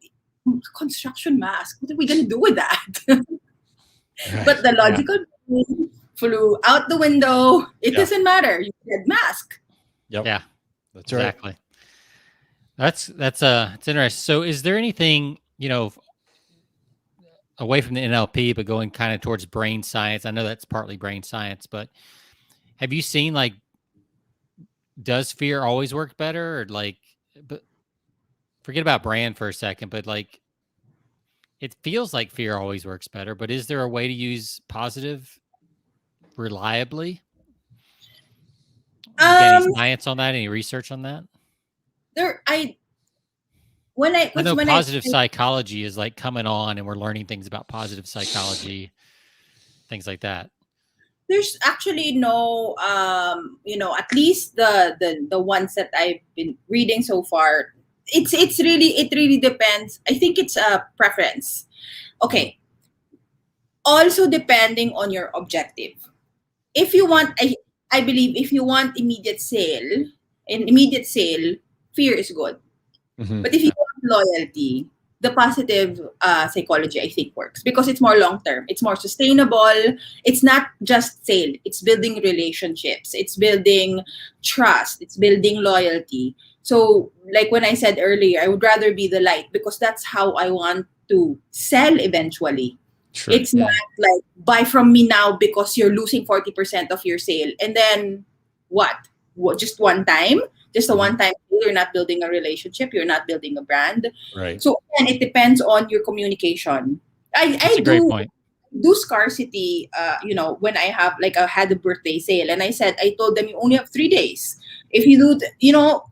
Construction mask. What are we gonna do with that? But the logical brain flew out the window. It doesn't matter. You said mask. Yep. Yeah, that's right. Exactly. It's interesting. So, is there anything away from the NLP, but going kind of towards brain science? I know that's partly brain science, but have you seen does fear always work better, or but forget about brand for a second, but it feels like fear always works better, but is there a way to use positive reliably? Any science on that? Any research on that? I know positive psychology is coming on, and we're learning things about positive psychology, things like that. There's actually no, at least the ones that I've been reading so far. It really depends. I think it's a preference. Okay. Also depending on your objective. If you want, I believe if you want immediate sale, fear is good. But if you want loyalty, the positive psychology, I think, works because it's more long term. It's more sustainable. It's not just sale. It's building relationships. It's building trust. It's building loyalty. So, like when I said earlier, I would rather be the light because that's how I want to sell eventually. Sure. It's not like buy from me now because you're losing 40% of your sale. And then what? Just one time? Just a one-time thing. You're not building a relationship. You're not building a brand. Right. So again, it depends on your communication. That's a great point. Do scarcity. When I had a birthday sale, and I told them you only have 3 days. If you do,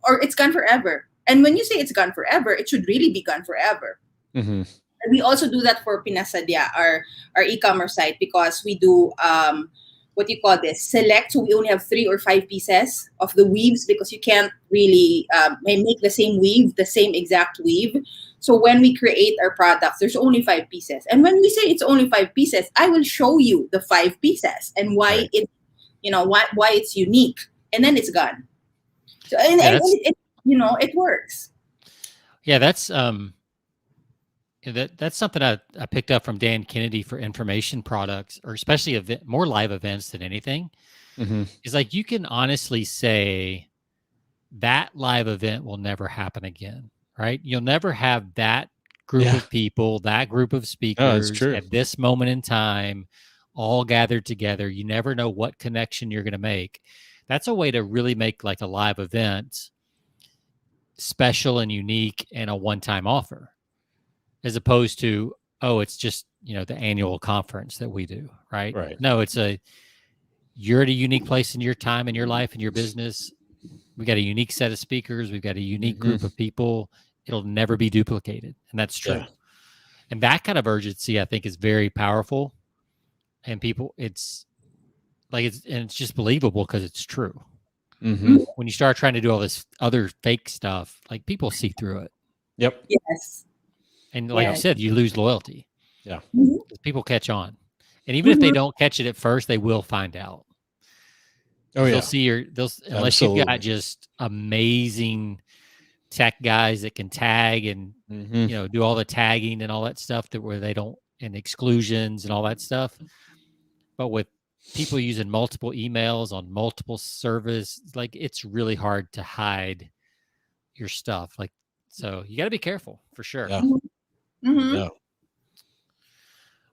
or it's gone forever. And when you say it's gone forever, it should really be gone forever. Mm-hmm. We also do that for Pinasadya, our e-commerce site, because we do what do you call this? Select. So we only have 3 or 5 pieces of the weaves because you can't really make the same weave, the same exact weave. So when we create our products, there's only 5 pieces. And when we say it's only 5 pieces, I will show you the 5 pieces and why why it's unique. And then it's gone. So it works. Yeah, that's that's something I picked up from Dan Kennedy for information products, or especially more live events than anything. Is you can honestly say that live event will never happen again, right? You'll never have that group of people, that group of speakers at this moment in time, all gathered together. You never know what connection you're going to make. That's a way to really make a live event special and unique and a one-time offer. As opposed to, it's just, the annual conference that we do, right? Right. No, you're at a unique place in your time, in your life, in your business. We got a unique set of speakers. We've got a unique group of people. It'll never be duplicated. And that's true. Yeah. And that kind of urgency, I think, is very powerful. And people, it's just believable because it's true. When you start trying to do all this other fake stuff, people see through it. Yep. Yes. And like you said, you lose loyalty. Yeah. People catch on. And even if they don't catch it at first, they will find out. Oh, yeah. They'll see unless you've got just amazing tech guys that can tag and, do all the tagging and all that stuff where they don't, and exclusions and all that stuff. But with people using multiple emails on multiple service, it's really hard to hide your stuff. So you got to be careful for sure. Yeah. Yeah.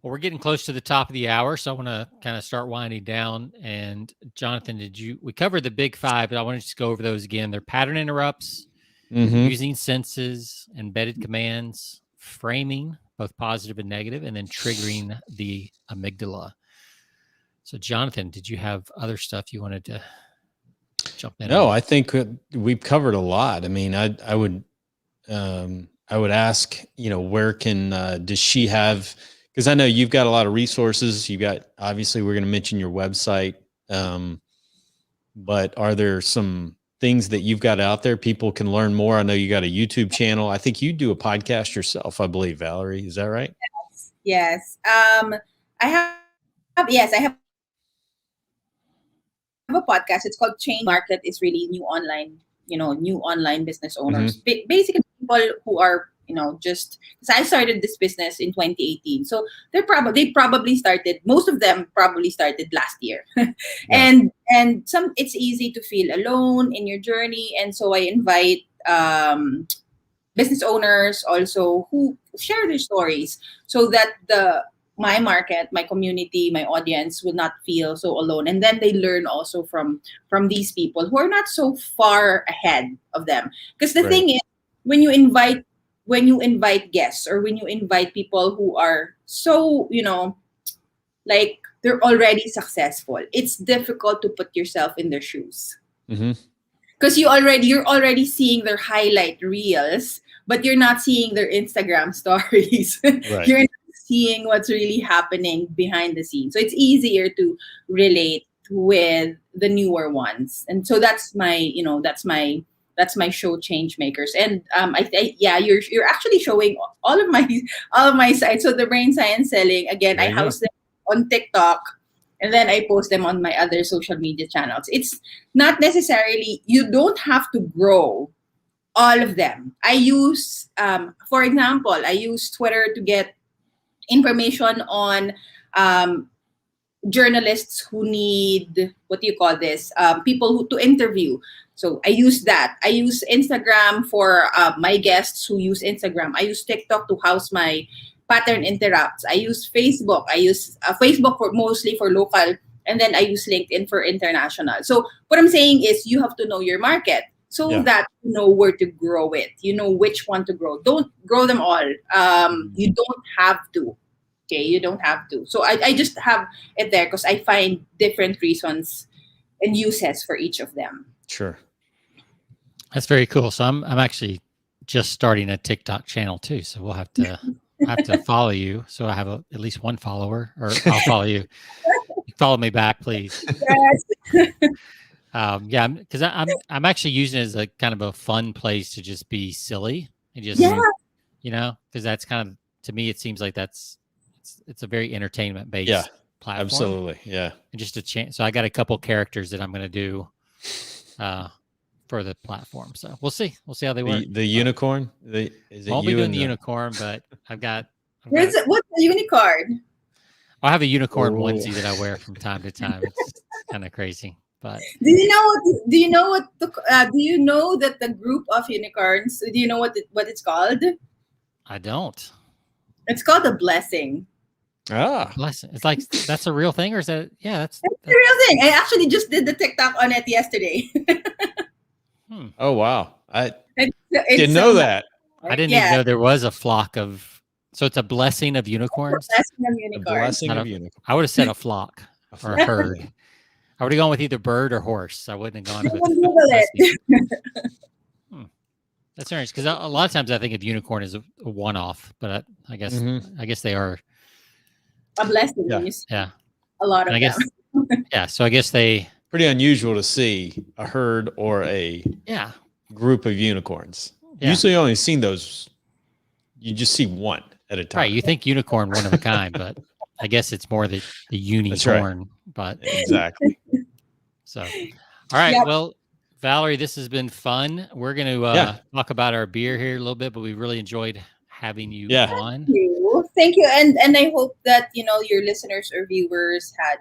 Well, we're getting close to the top of the hour, so I want to kind of start winding down. And Jonathan, we covered the big 5, but I want to just go over those again. They're pattern interrupts, using senses, embedded commands, framing, both positive and negative, and then triggering the amygdala. So, Jonathan, did you have other stuff you wanted to jump in? No, I think we've covered a lot. I mean, I would ask, where can does she have? Because I know you've got a lot of resources. You got, obviously, we're going to mention your website, but are there some things that you've got out there people can learn more? I know you got a YouTube channel. I think you do a podcast yourself, I believe, Valerie. Is that right? Yes. I have a podcast. It's called Chain Market. It's really new online business owners. Basically people who are, just because I started this business in 2018. So they probably started, most of them probably started last year. Yeah. And it's easy to feel alone in your journey. And so I invite business owners also who share their stories so that my market, my community, my audience will not feel so alone. And then they learn also from these people who are not so far ahead of them. Because the thing is, when you invite guests or when you invite people who are so, like they're already successful, it's difficult to put yourself in their shoes. Because you're already seeing their highlight reels, but you're not seeing their Instagram stories. Right. You're not seeing what's really happening behind the scenes. So it's easier to relate with the newer ones. And so that's my show, Change Makers. And you're actually showing all of my sites. So the Brain Science Selling, again, I house them on TikTok. And then I post them on my other social media channels. It's not necessarily, you don't have to grow all of them. I use, for example, I use Twitter to get information on journalists who need, people to interview. So I use that. I use Instagram for my guests who use Instagram. I use TikTok to house my Pattern Interrupts. I use Facebook. I use Facebook mostly for local, and then I use LinkedIn for international. So what I'm saying is you have to know your market so that you know where to grow it. You know which one to grow. Don't grow them all. You don't have to. Okay, you don't have to. So I just have it there because I find different reasons and uses for each of them. Sure. That's very cool. So I'm actually just starting a TikTok channel too. So we'll have to follow you. So I have at least one follower, or I'll follow you. Follow me back, please. Yes. Because I'm actually using it as a kind of a fun place to just be silly and just because that's kind of, to me, it seems like it's a very entertainment based platform. Absolutely. Yeah. And just a chance. So I got a couple characters that I'm going to do for the platform. So we'll see how they work. The unicorn. Won't be doing the unicorn, but I've got. What's a unicorn? I have a unicorn onesie that I wear from time to time. It's kind of crazy, but do you know that the group of unicorns? Do you know what it's called? I don't. It's called a blessing. Blessing. It's like, that's a real thing, or is that? Yeah, that's a real thing. I actually just did the TikTok on it yesterday. Oh wow! I didn't know that. I didn't even know there was a flock of. So it's a blessing of unicorns. A blessing of unicorns. I would have said a flock or a herd. I would have gone with either bird or horse. I wouldn't have gone with it. That's interesting, because a lot of times I think of unicorn as a one-off, but I guess they are a blessing. Yeah. A lot of them. So I guess they pretty unusual to see a herd or a group of unicorns. Usually only seen those. You just see one at a time. Right. You think unicorn, one of a kind, but I guess it's more the unicorn. Right. But exactly. So, all right. Yep. Well, Valerie, this has been fun. We're going to talk about our beer here a little bit, but we really enjoyed having you on. Thank you. And I hope that, your listeners or viewers had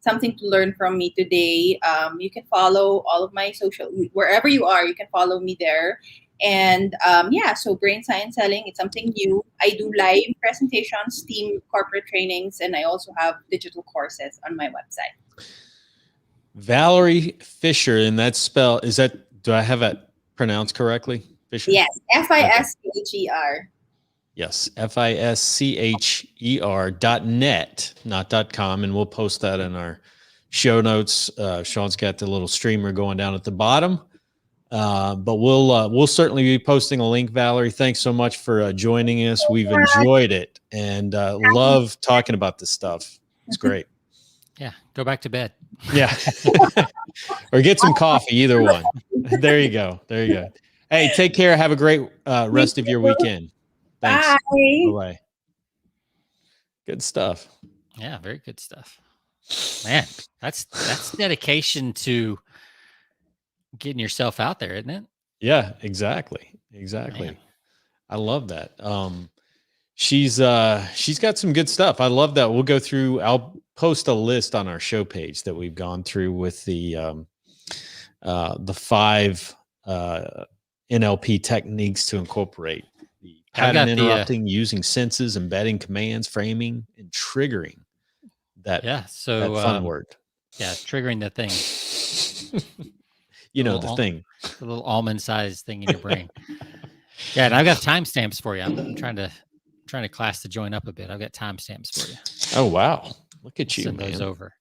something to learn from me today. You can follow all of my social, wherever you are, you can follow me there. And so Brain Science Selling, it's something new. I do live presentations, team corporate trainings, and I also have digital courses on my website. Valerie Fisher, and that's spelled, do I have it pronounced correctly? Fisher? Yes, Fischer. Yes, FISCHER.net, not .com, and we'll post that in our show notes. Sean's got the little streamer going down at the bottom, but we'll certainly be posting a link. Valerie, thanks so much for joining us. We've enjoyed it and love talking about this stuff. It's great. Yeah, go back to bed. Yeah, or get some coffee. Either one. There you go. There you go. Hey, take care. Have a great rest of your weekend. Thanks. Bye. Bye. Good stuff. Yeah, very good stuff. Man, that's dedication to getting yourself out there, isn't it? Yeah, exactly. Man. I love that. She's got some good stuff. I love that. We'll go through. I'll post a list on our show page that we've gone through with the 5 NLP techniques to incorporate the pattern interrupting, using senses, embedding commands, framing, and triggering. That fun word. Yeah, triggering the thing. The thing. The little almond-sized thing in your brain. Yeah, and I've got timestamps for you. I'm trying to class the joint up a bit. I've got timestamps for you. Oh wow! Look at you, Send man. those over.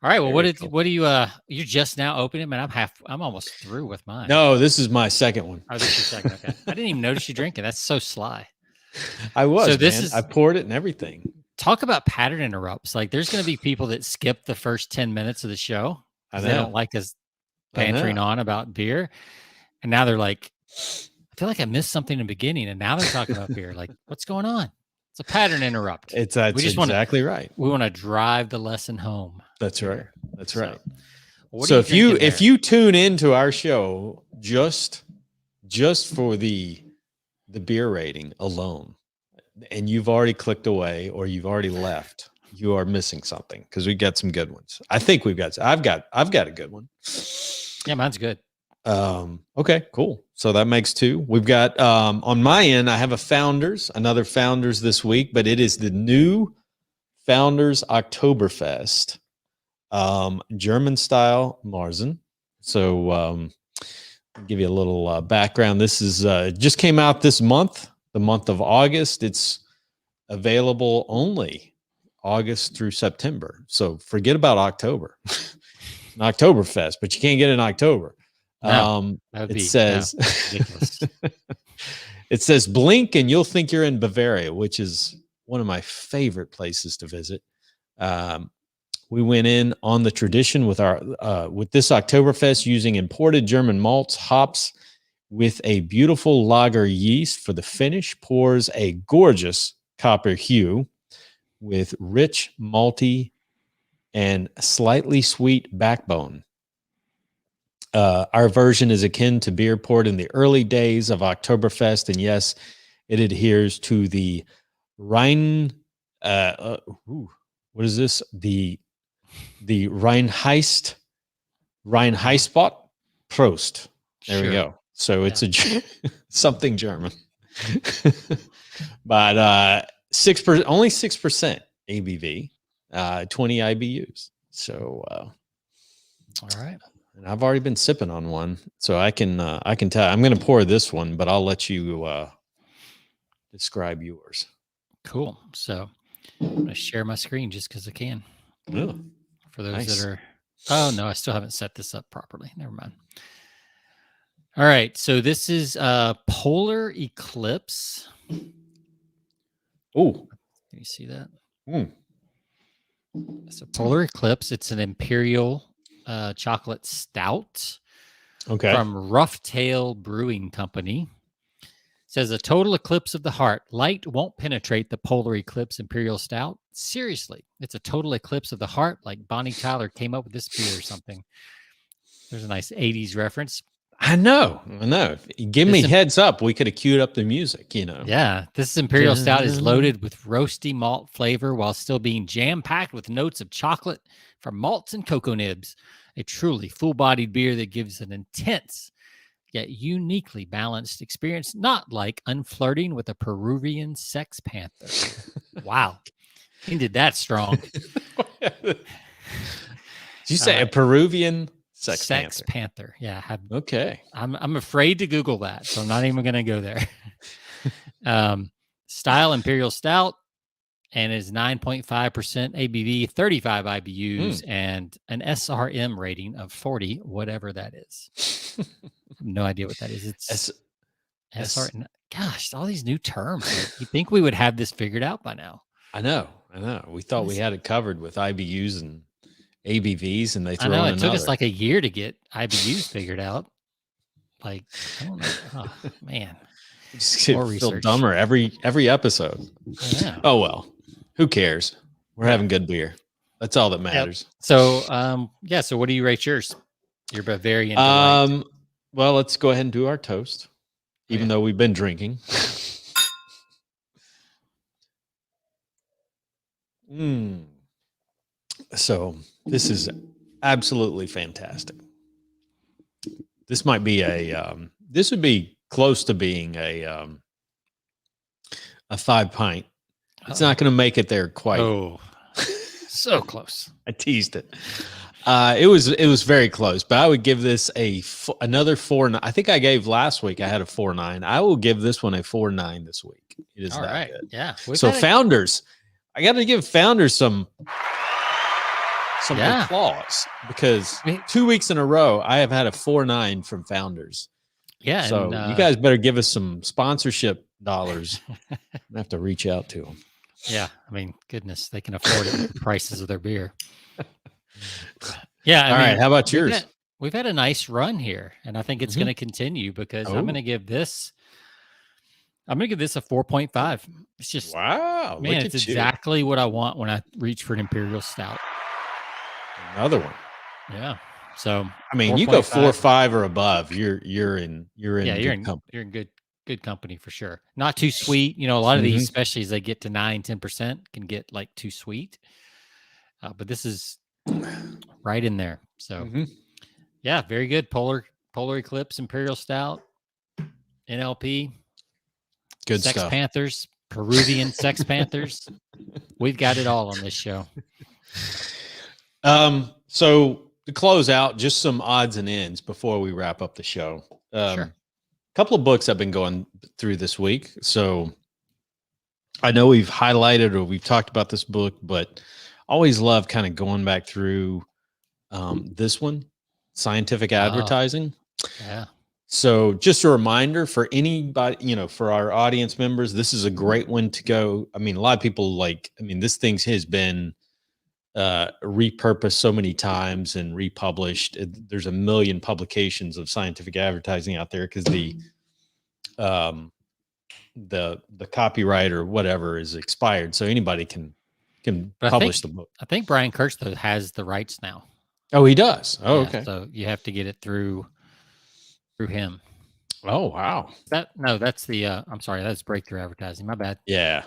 All right. Well, what do you you're just now opening them, and I'm almost through with mine. No, this is my second one. Oh, this is your second. Okay. I didn't even notice you drinking. That's so sly. I was. So I poured it and everything. Talk about pattern interrupts. Like, there's going to be people that skip the first 10 minutes of the show because they don't like us bantering on about beer, and now they're like, I feel like I missed something in the beginning, and now they're talking about beer. Like, what's going on? It's a pattern interrupt. It's exactly right. We want to drive the lesson home. That's right. That's right. So if you tune into our show just for the beer rating alone, and you've already clicked away or you've already left, you are missing something, because we got some good ones. I think I've got a good one. Yeah, mine's good. Okay, cool. So that makes 2. We've got on my end, I have another Founders this week, but it is the new Founders Oktoberfest, German style Marzen. So I'll give you a little background. This is just came out this month, the month of August. It's available only August through September. So forget about October. An Oktoberfest, but you can't get it in October. It says it says blink and you'll think you're in Bavaria, which is one of my favorite places to visit. We went in on the tradition with this Oktoberfest using imported German malts, hops, with a beautiful lager yeast for the finish. Pours a gorgeous copper hue with rich malty and slightly sweet backbone. Our version is akin to beer poured in the early days of Oktoberfest, and yes, it adheres to the Rhine. What is this? The Rheinheitsgebot Prost. There we go. So it's something German, but 6%, only 6% ABV, 20 IBUs. So all right. And I've already been sipping on one, so I can tell. I'm going to pour this one, but I'll let you describe yours. Cool. So I'm going to share my screen just because I can. Oh, for those that are. Oh no, I still haven't set this up properly. Never mind. All right. So this is Polar Eclipse. Oh, can you see that? Mm. So Polar Eclipse. It's an imperial chocolate stout, from Rough Tail Brewing Company. It says a total eclipse of the heart. Light won't penetrate the Polar Eclipse Imperial Stout. Seriously, it's a total eclipse of the heart, like Bonnie Tyler came up with this beer or something. There's a nice 80s reference. I know. Give me heads up. We could have queued up the music, Yeah, this Imperial Stout is loaded with roasty malt flavor while still being jam-packed with notes of chocolate from malts and cocoa nibs. A truly full-bodied beer that gives an intense yet uniquely balanced experience, not like unflirting with a Peruvian sex panther. Wow. He did that strong. Did you say a Peruvian sex panther? Yeah. Okay. I'm afraid to Google that, so I'm not even going to go there. style Imperial Stout, and is 9.5% ABV, 35 IBUs, and an SRM rating of 40, whatever that is. No idea what that is. It's SRM. Gosh, all these new terms. Like, you'd think we would have this figured out by now. I know. We thought we had it covered with IBUs and ABVs, and they throw I know in it took us another. like a year to get IBUs figured out. Like, I don't know. Oh, man. Just More feel research. dumber every episode. Yeah. Oh well, who cares? We're having good beer. That's all that matters. So, so what do you rate yours? You're very into light. Well, let's go ahead and do our toast, even though we've been drinking. So this is absolutely fantastic. This might be this would be close to being a 5 pint. It's not going to make it there quite. Oh, so close. I teased it. It was very close, but I would give this another 4. I think I gave last week. I had a 4.9. I will give this one a 4.9 this week. It is all that right. good. Yeah. So Founders, I got to give Founders some applause, because 2 weeks in a row I have had a 4.9 from Founders. Yeah. So you guys better give us some sponsorship dollars. I have to reach out to them. Yeah. I mean, goodness, they can afford it with the prices of their beer. Yeah. All right. How about yours? We've had a nice run here, and I think it's going to continue, because I'm going to give this a 4.5. It's just, wow, man, it's exactly what I want when I reach for an Imperial Stout. Another one. Yeah. So I mean, you go 4 or 5 or above, you're in good company. You're in good company for sure. Not too sweet. You know, a lot of these, especially as they get to 9-10%, can get like too sweet. But this is right in there. So yeah, very good. Polar Eclipse, Imperial Stout, NLP, good Sex stuff. Panthers, Peruvian Sex Panthers. We've got it all on this show. So to close out, just some odds and ends before we wrap up the show. Sure. A couple of books I've been going through this week. So I know we've highlighted or we've talked about this book, but always love kind of going back through this one, Scientific Advertising. Yeah. So just a reminder for anybody, for our audience members, this is a great one to go. I mean, a lot of people this thing has been repurposed so many times and republished. There's a million publications of scientific advertising out there because the copyright or whatever is expired, so anybody can publish the book. I think Brian Kurtz has the rights now. Oh, he does. Oh, yeah, okay. So you have to get it through him. Oh, wow. That's the I'm sorry, that's Breakthrough Advertising. My bad. Yeah.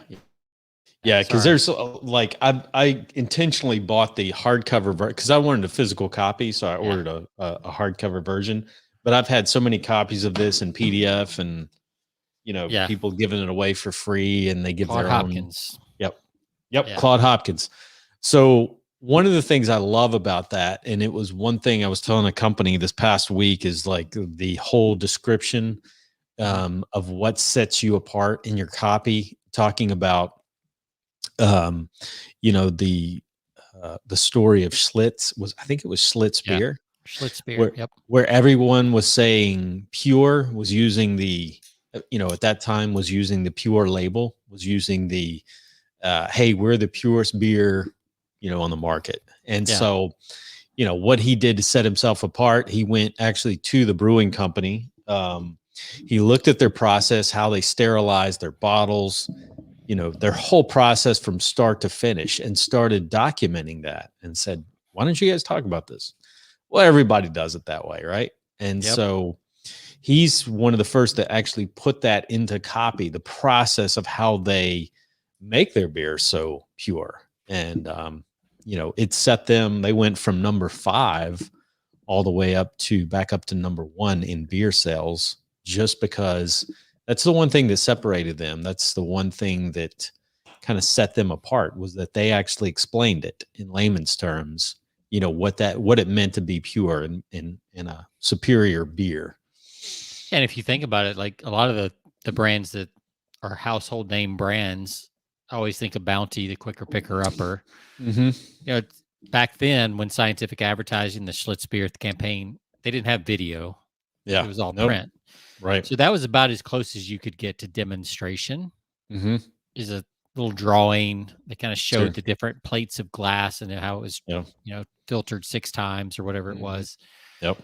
Yeah, because there's I intentionally bought the hardcover because I wanted a physical copy, so I ordered a hardcover version. But I've had so many copies of this in PDF, and people giving it away for free, and they give Claude their Hopkins. own. Yep, Claude Hopkins. So one of the things I love about that, and it was one thing I was telling a company this past week, is like the whole description of what sets you apart in your copy, talking about the story of Schlitz I think it was Schlitz beer. Schlitz beer. Where everyone was saying Pure was using the, at that time was using the Pure label, was using the, hey, we're the purest beer, on the market. And so, what he did to set himself apart, he went actually to the brewing company. He looked at their process, how they sterilized their bottles, their whole process from start to finish, and started documenting that and said, why don't you guys talk about this? Well, everybody does it that way, right? And so he's one of the first to actually put that into copy, the process of how they make their beer so pure. And, it set them, they went from number 5 all the way back up to number 1 in beer sales, just because that's the one thing that separated them. That's the one thing that kind of set them apart, was that they actually explained it in layman's terms, what it meant to be pure in a superior beer. And if you think about it, like a lot of the brands that are household name brands. I always think of Bounty, the quicker picker upper. Mm-hmm. You know, back then when scientific advertising, the Schlitz beer campaign, they didn't have video. Yeah. It was all Nope. print. Right. So that was about as close as you could get to demonstration. Mm-hmm. Is a little drawing. They kind of showed Sure. the different plates of glass and how it was, Yeah. you know, filtered 6 times or whatever it Mhm. was. Yep.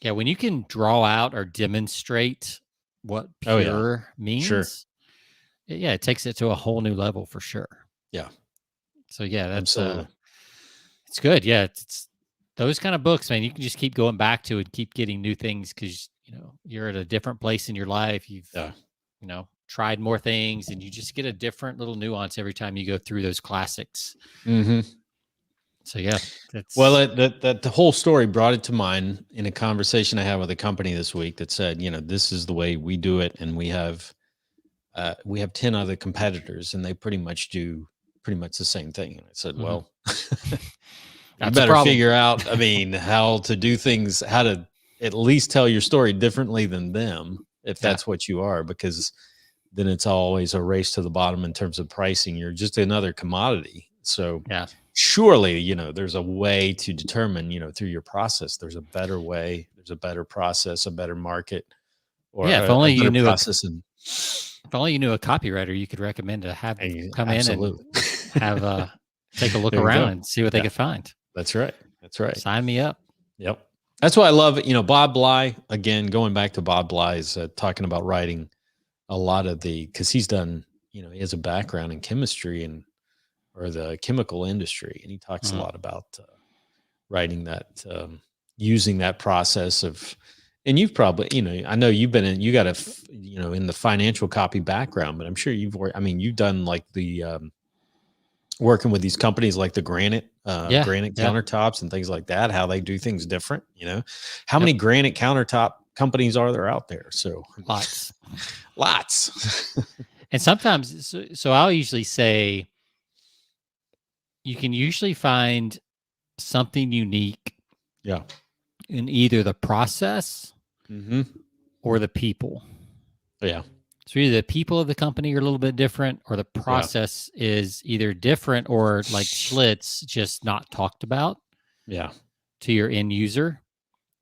Yeah, when you can draw out or demonstrate what Oh, yeah. pure means, Sure. yeah, it takes it to a whole new level for sure. Yeah. So yeah, that's Absolutely. it's good. Yeah, it's those kind of books, man. You can just keep going back to and keep getting new things because you know you're at a different place in your life. You've Yeah. you know tried more things, and you just get a different little nuance every time you go through those classics. Mm-hmm. So yeah, that's Well, that the whole story brought it to mind in a conversation I had with a company this week that said, you know, this is the way we do it, and we have 10 other competitors, and they pretty much do the same thing. And I said, Mhm. well, you That's a better problem. figure out, I mean, how to do things, how to at least tell your story differently than them, if Yeah. that's what you are, because then it's always a race to the bottom in terms of pricing. You're just another commodity. So Yeah. surely, you know, there's a way to determine, you know, through your process, there's a better way, there's a better process, a better market, or Yeah, if a only you better knew process. if only you knew a copywriter you could recommend to have come Absolutely. in and have take a look There you around go. and see what they Yeah. could find. That's right. That's right. Sign me up. Yep. That's why I love it. You know, Bob Bly, again, going back to Bob Bly's talking about writing a lot of because he's done, you know, he has a background in chemistry or the chemical industry. And he talks a lot about writing that, using that process of, and you've probably, you know, I know you've been you got you know, in the financial copy background, but I'm sure you've done like the, working with these companies like the granite countertops and things like that, how they do things different, you know, how many granite countertop companies are there out there? So lots. And sometimes, so I'll usually say you can usually find something unique Yeah. in either the process or the people. Yeah. So either the people of the company are a little bit different, or the process is either different or like Schlitz, just not talked about. Yeah. To your end user.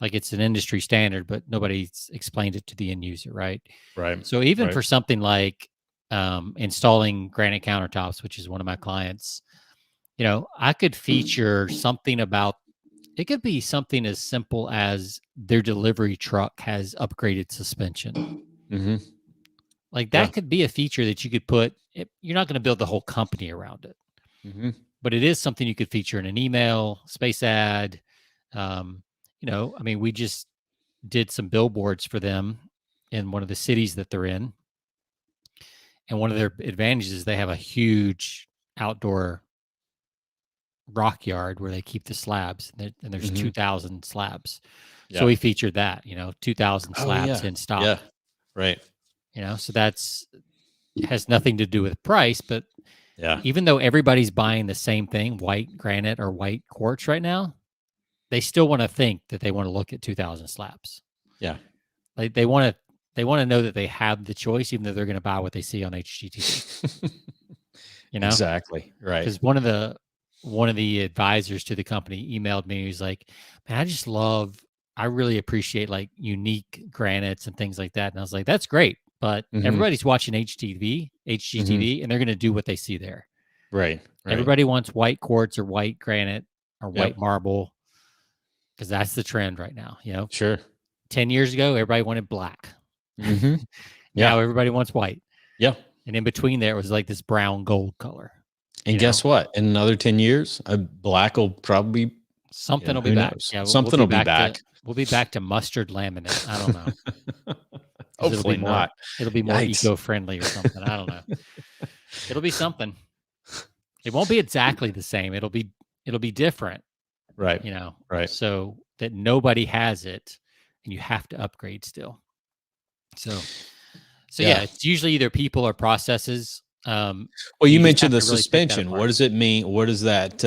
Like it's an industry standard, but nobody's explained it to the end user, right? Right. So even for something like installing granite countertops, which is one of my clients, you know, I could feature something about, it could be something as simple as their delivery truck has upgraded suspension. Mm-hmm. Like that could be a feature that you could put, you're not going to build the whole company around it, but it is something you could feature in an email, space ad. You know, I mean, we just did some billboards for them in one of the cities that they're in. And one of their advantages is they have a huge outdoor rock yard where they keep the slabs, and there's 2,000 slabs. Yeah. So we featured that, you know, 2,000 slabs in stock. Yeah. Right. You know, so has nothing to do with price, but even though everybody's buying the same thing, white granite or white quartz right now, they still want to think that they want to look at 2,000 slabs. Yeah. Like they want to know that they have the choice, even though they're going to buy what they see on HGTV. You know? Exactly. Right. Because one of the advisors to the company emailed me. He was like, man, I really appreciate like unique granites and things like that. And I was like, that's great. But everybody's watching HGTV, and they're going to do what they see there. Right. Everybody wants white quartz or white granite or white marble because that's the trend right now. You know, sure. 10 years ago, everybody wanted black. Now everybody wants white. Yeah. And in between there, it was like this brown gold color. And guess what? In another 10 years, black will probably something will be back. Yeah, something will be back. We'll be back to mustard laminate. I don't know. Hopefully not. It'll be more eco-friendly or something. I don't know. It'll be something. It won't be exactly the same. It'll be different. Right. You know. Right. So that nobody has it, and you have to upgrade still. So yeah, it's usually either people or processes. Well, you mentioned the suspension. What does it mean? What does that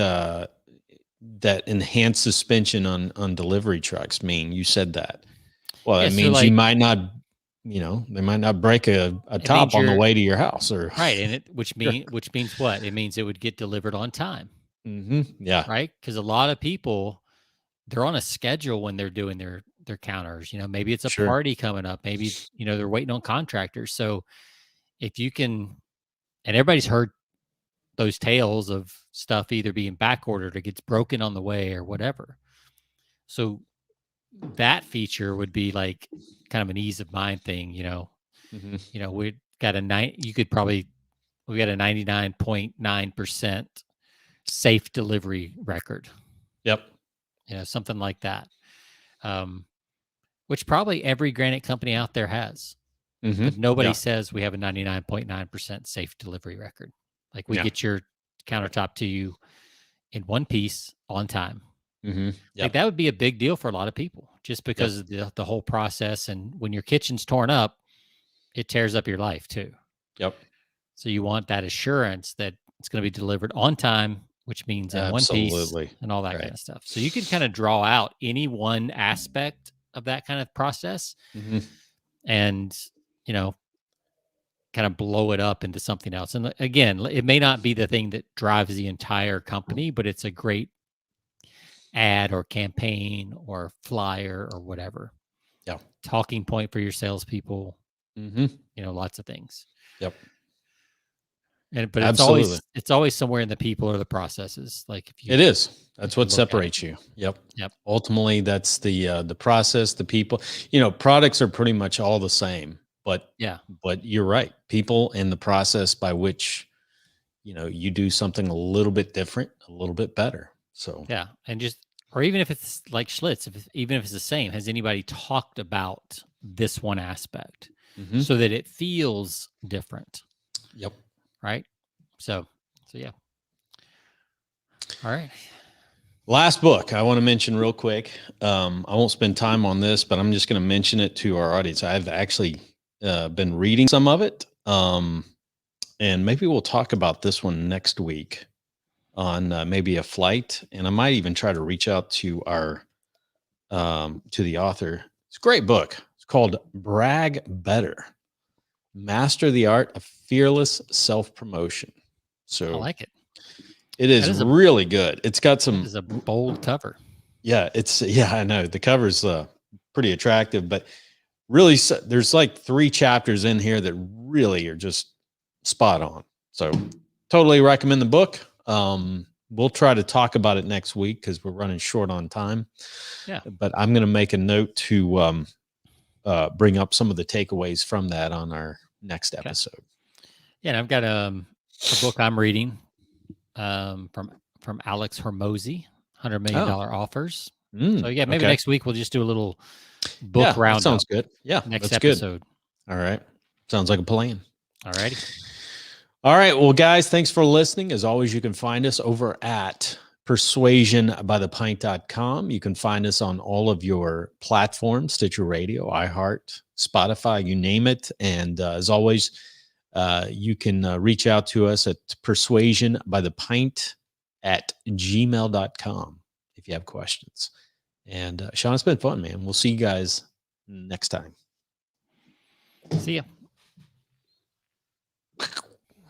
that enhanced suspension on delivery trucks mean? You said that. Well, that means you might not they might not break a top on the way to your house, or right. And which means what? It means it would get delivered on time. Yeah. Right. Because a lot of people, they're on a schedule when they're doing their counters. Maybe it's a party coming up. Maybe, they're waiting on contractors. So if you can, and everybody's heard those tales of stuff either being back ordered or gets broken on the way or whatever. So that feature would be like kind of an ease of mind thing, we got a 99.9% safe delivery record. Yep. Something like that. Which probably every granite company out there has. But nobody says we have a 99.9% safe delivery record. Like we get your countertop to you in one piece on time. Like that would be a big deal for a lot of people, just because of the whole process. And when your kitchen's torn up, it tears up your life too. Yep. So you want that assurance that it's going to be delivered on time, which means in one piece and all that kind of stuff. So you can kind of draw out any one aspect of that kind of process and, kind of blow it up into something else. And again, it may not be the thing that drives the entire company, but it's a great ad or campaign or flyer or whatever. Yeah. Talking point for your salespeople, lots of things. Yep. But it's always somewhere in the people or the processes. Like it is. That's what separates you. Yep. Ultimately, that's the process, the people. Products are pretty much all the same, but you're right. People and the process by which you do something a little bit different, a little bit better. So and or even if it's like Schlitz, even if it's the same, has anybody talked about this one aspect so that it feels different? Yep. Right. So yeah. All right. Last book I want to mention real quick. I won't spend time on this, but I'm just going to mention it to our audience. I've actually been reading some of it. And maybe we'll talk about this one next week on maybe a flight. And I might even try to reach out to to the author. It's a great book. It's called Brag Better. Master the Art of Fearless Self-Promotion. So I like it. It is really good. It's got some. It's a bold cover. Yeah, I know the cover's pretty attractive, but really, there's like 3 chapters in here that really are just spot on. So, totally recommend the book. We'll try to talk about it next week because we're running short on time. Yeah, but I'm going to make a note to bring up some of the takeaways from that on our next episode. Yeah, and I've got a book I'm reading. From Alex Hormozy, $100 million offers. So maybe next week we'll just do a little book roundup. Sounds good. Yeah, next episode. Good. All right, sounds like a plan. All righty. All right, well, guys, thanks for listening. As always, you can find us over at persuasionbythepint.com. You can find us on all of your platforms: Stitcher Radio, iHeart, Spotify, you name it. And as always, you can reach out to us at persuasionbythepint@gmail.com if you have questions. And Sean, it's been fun, man. We'll see you guys next time. See ya.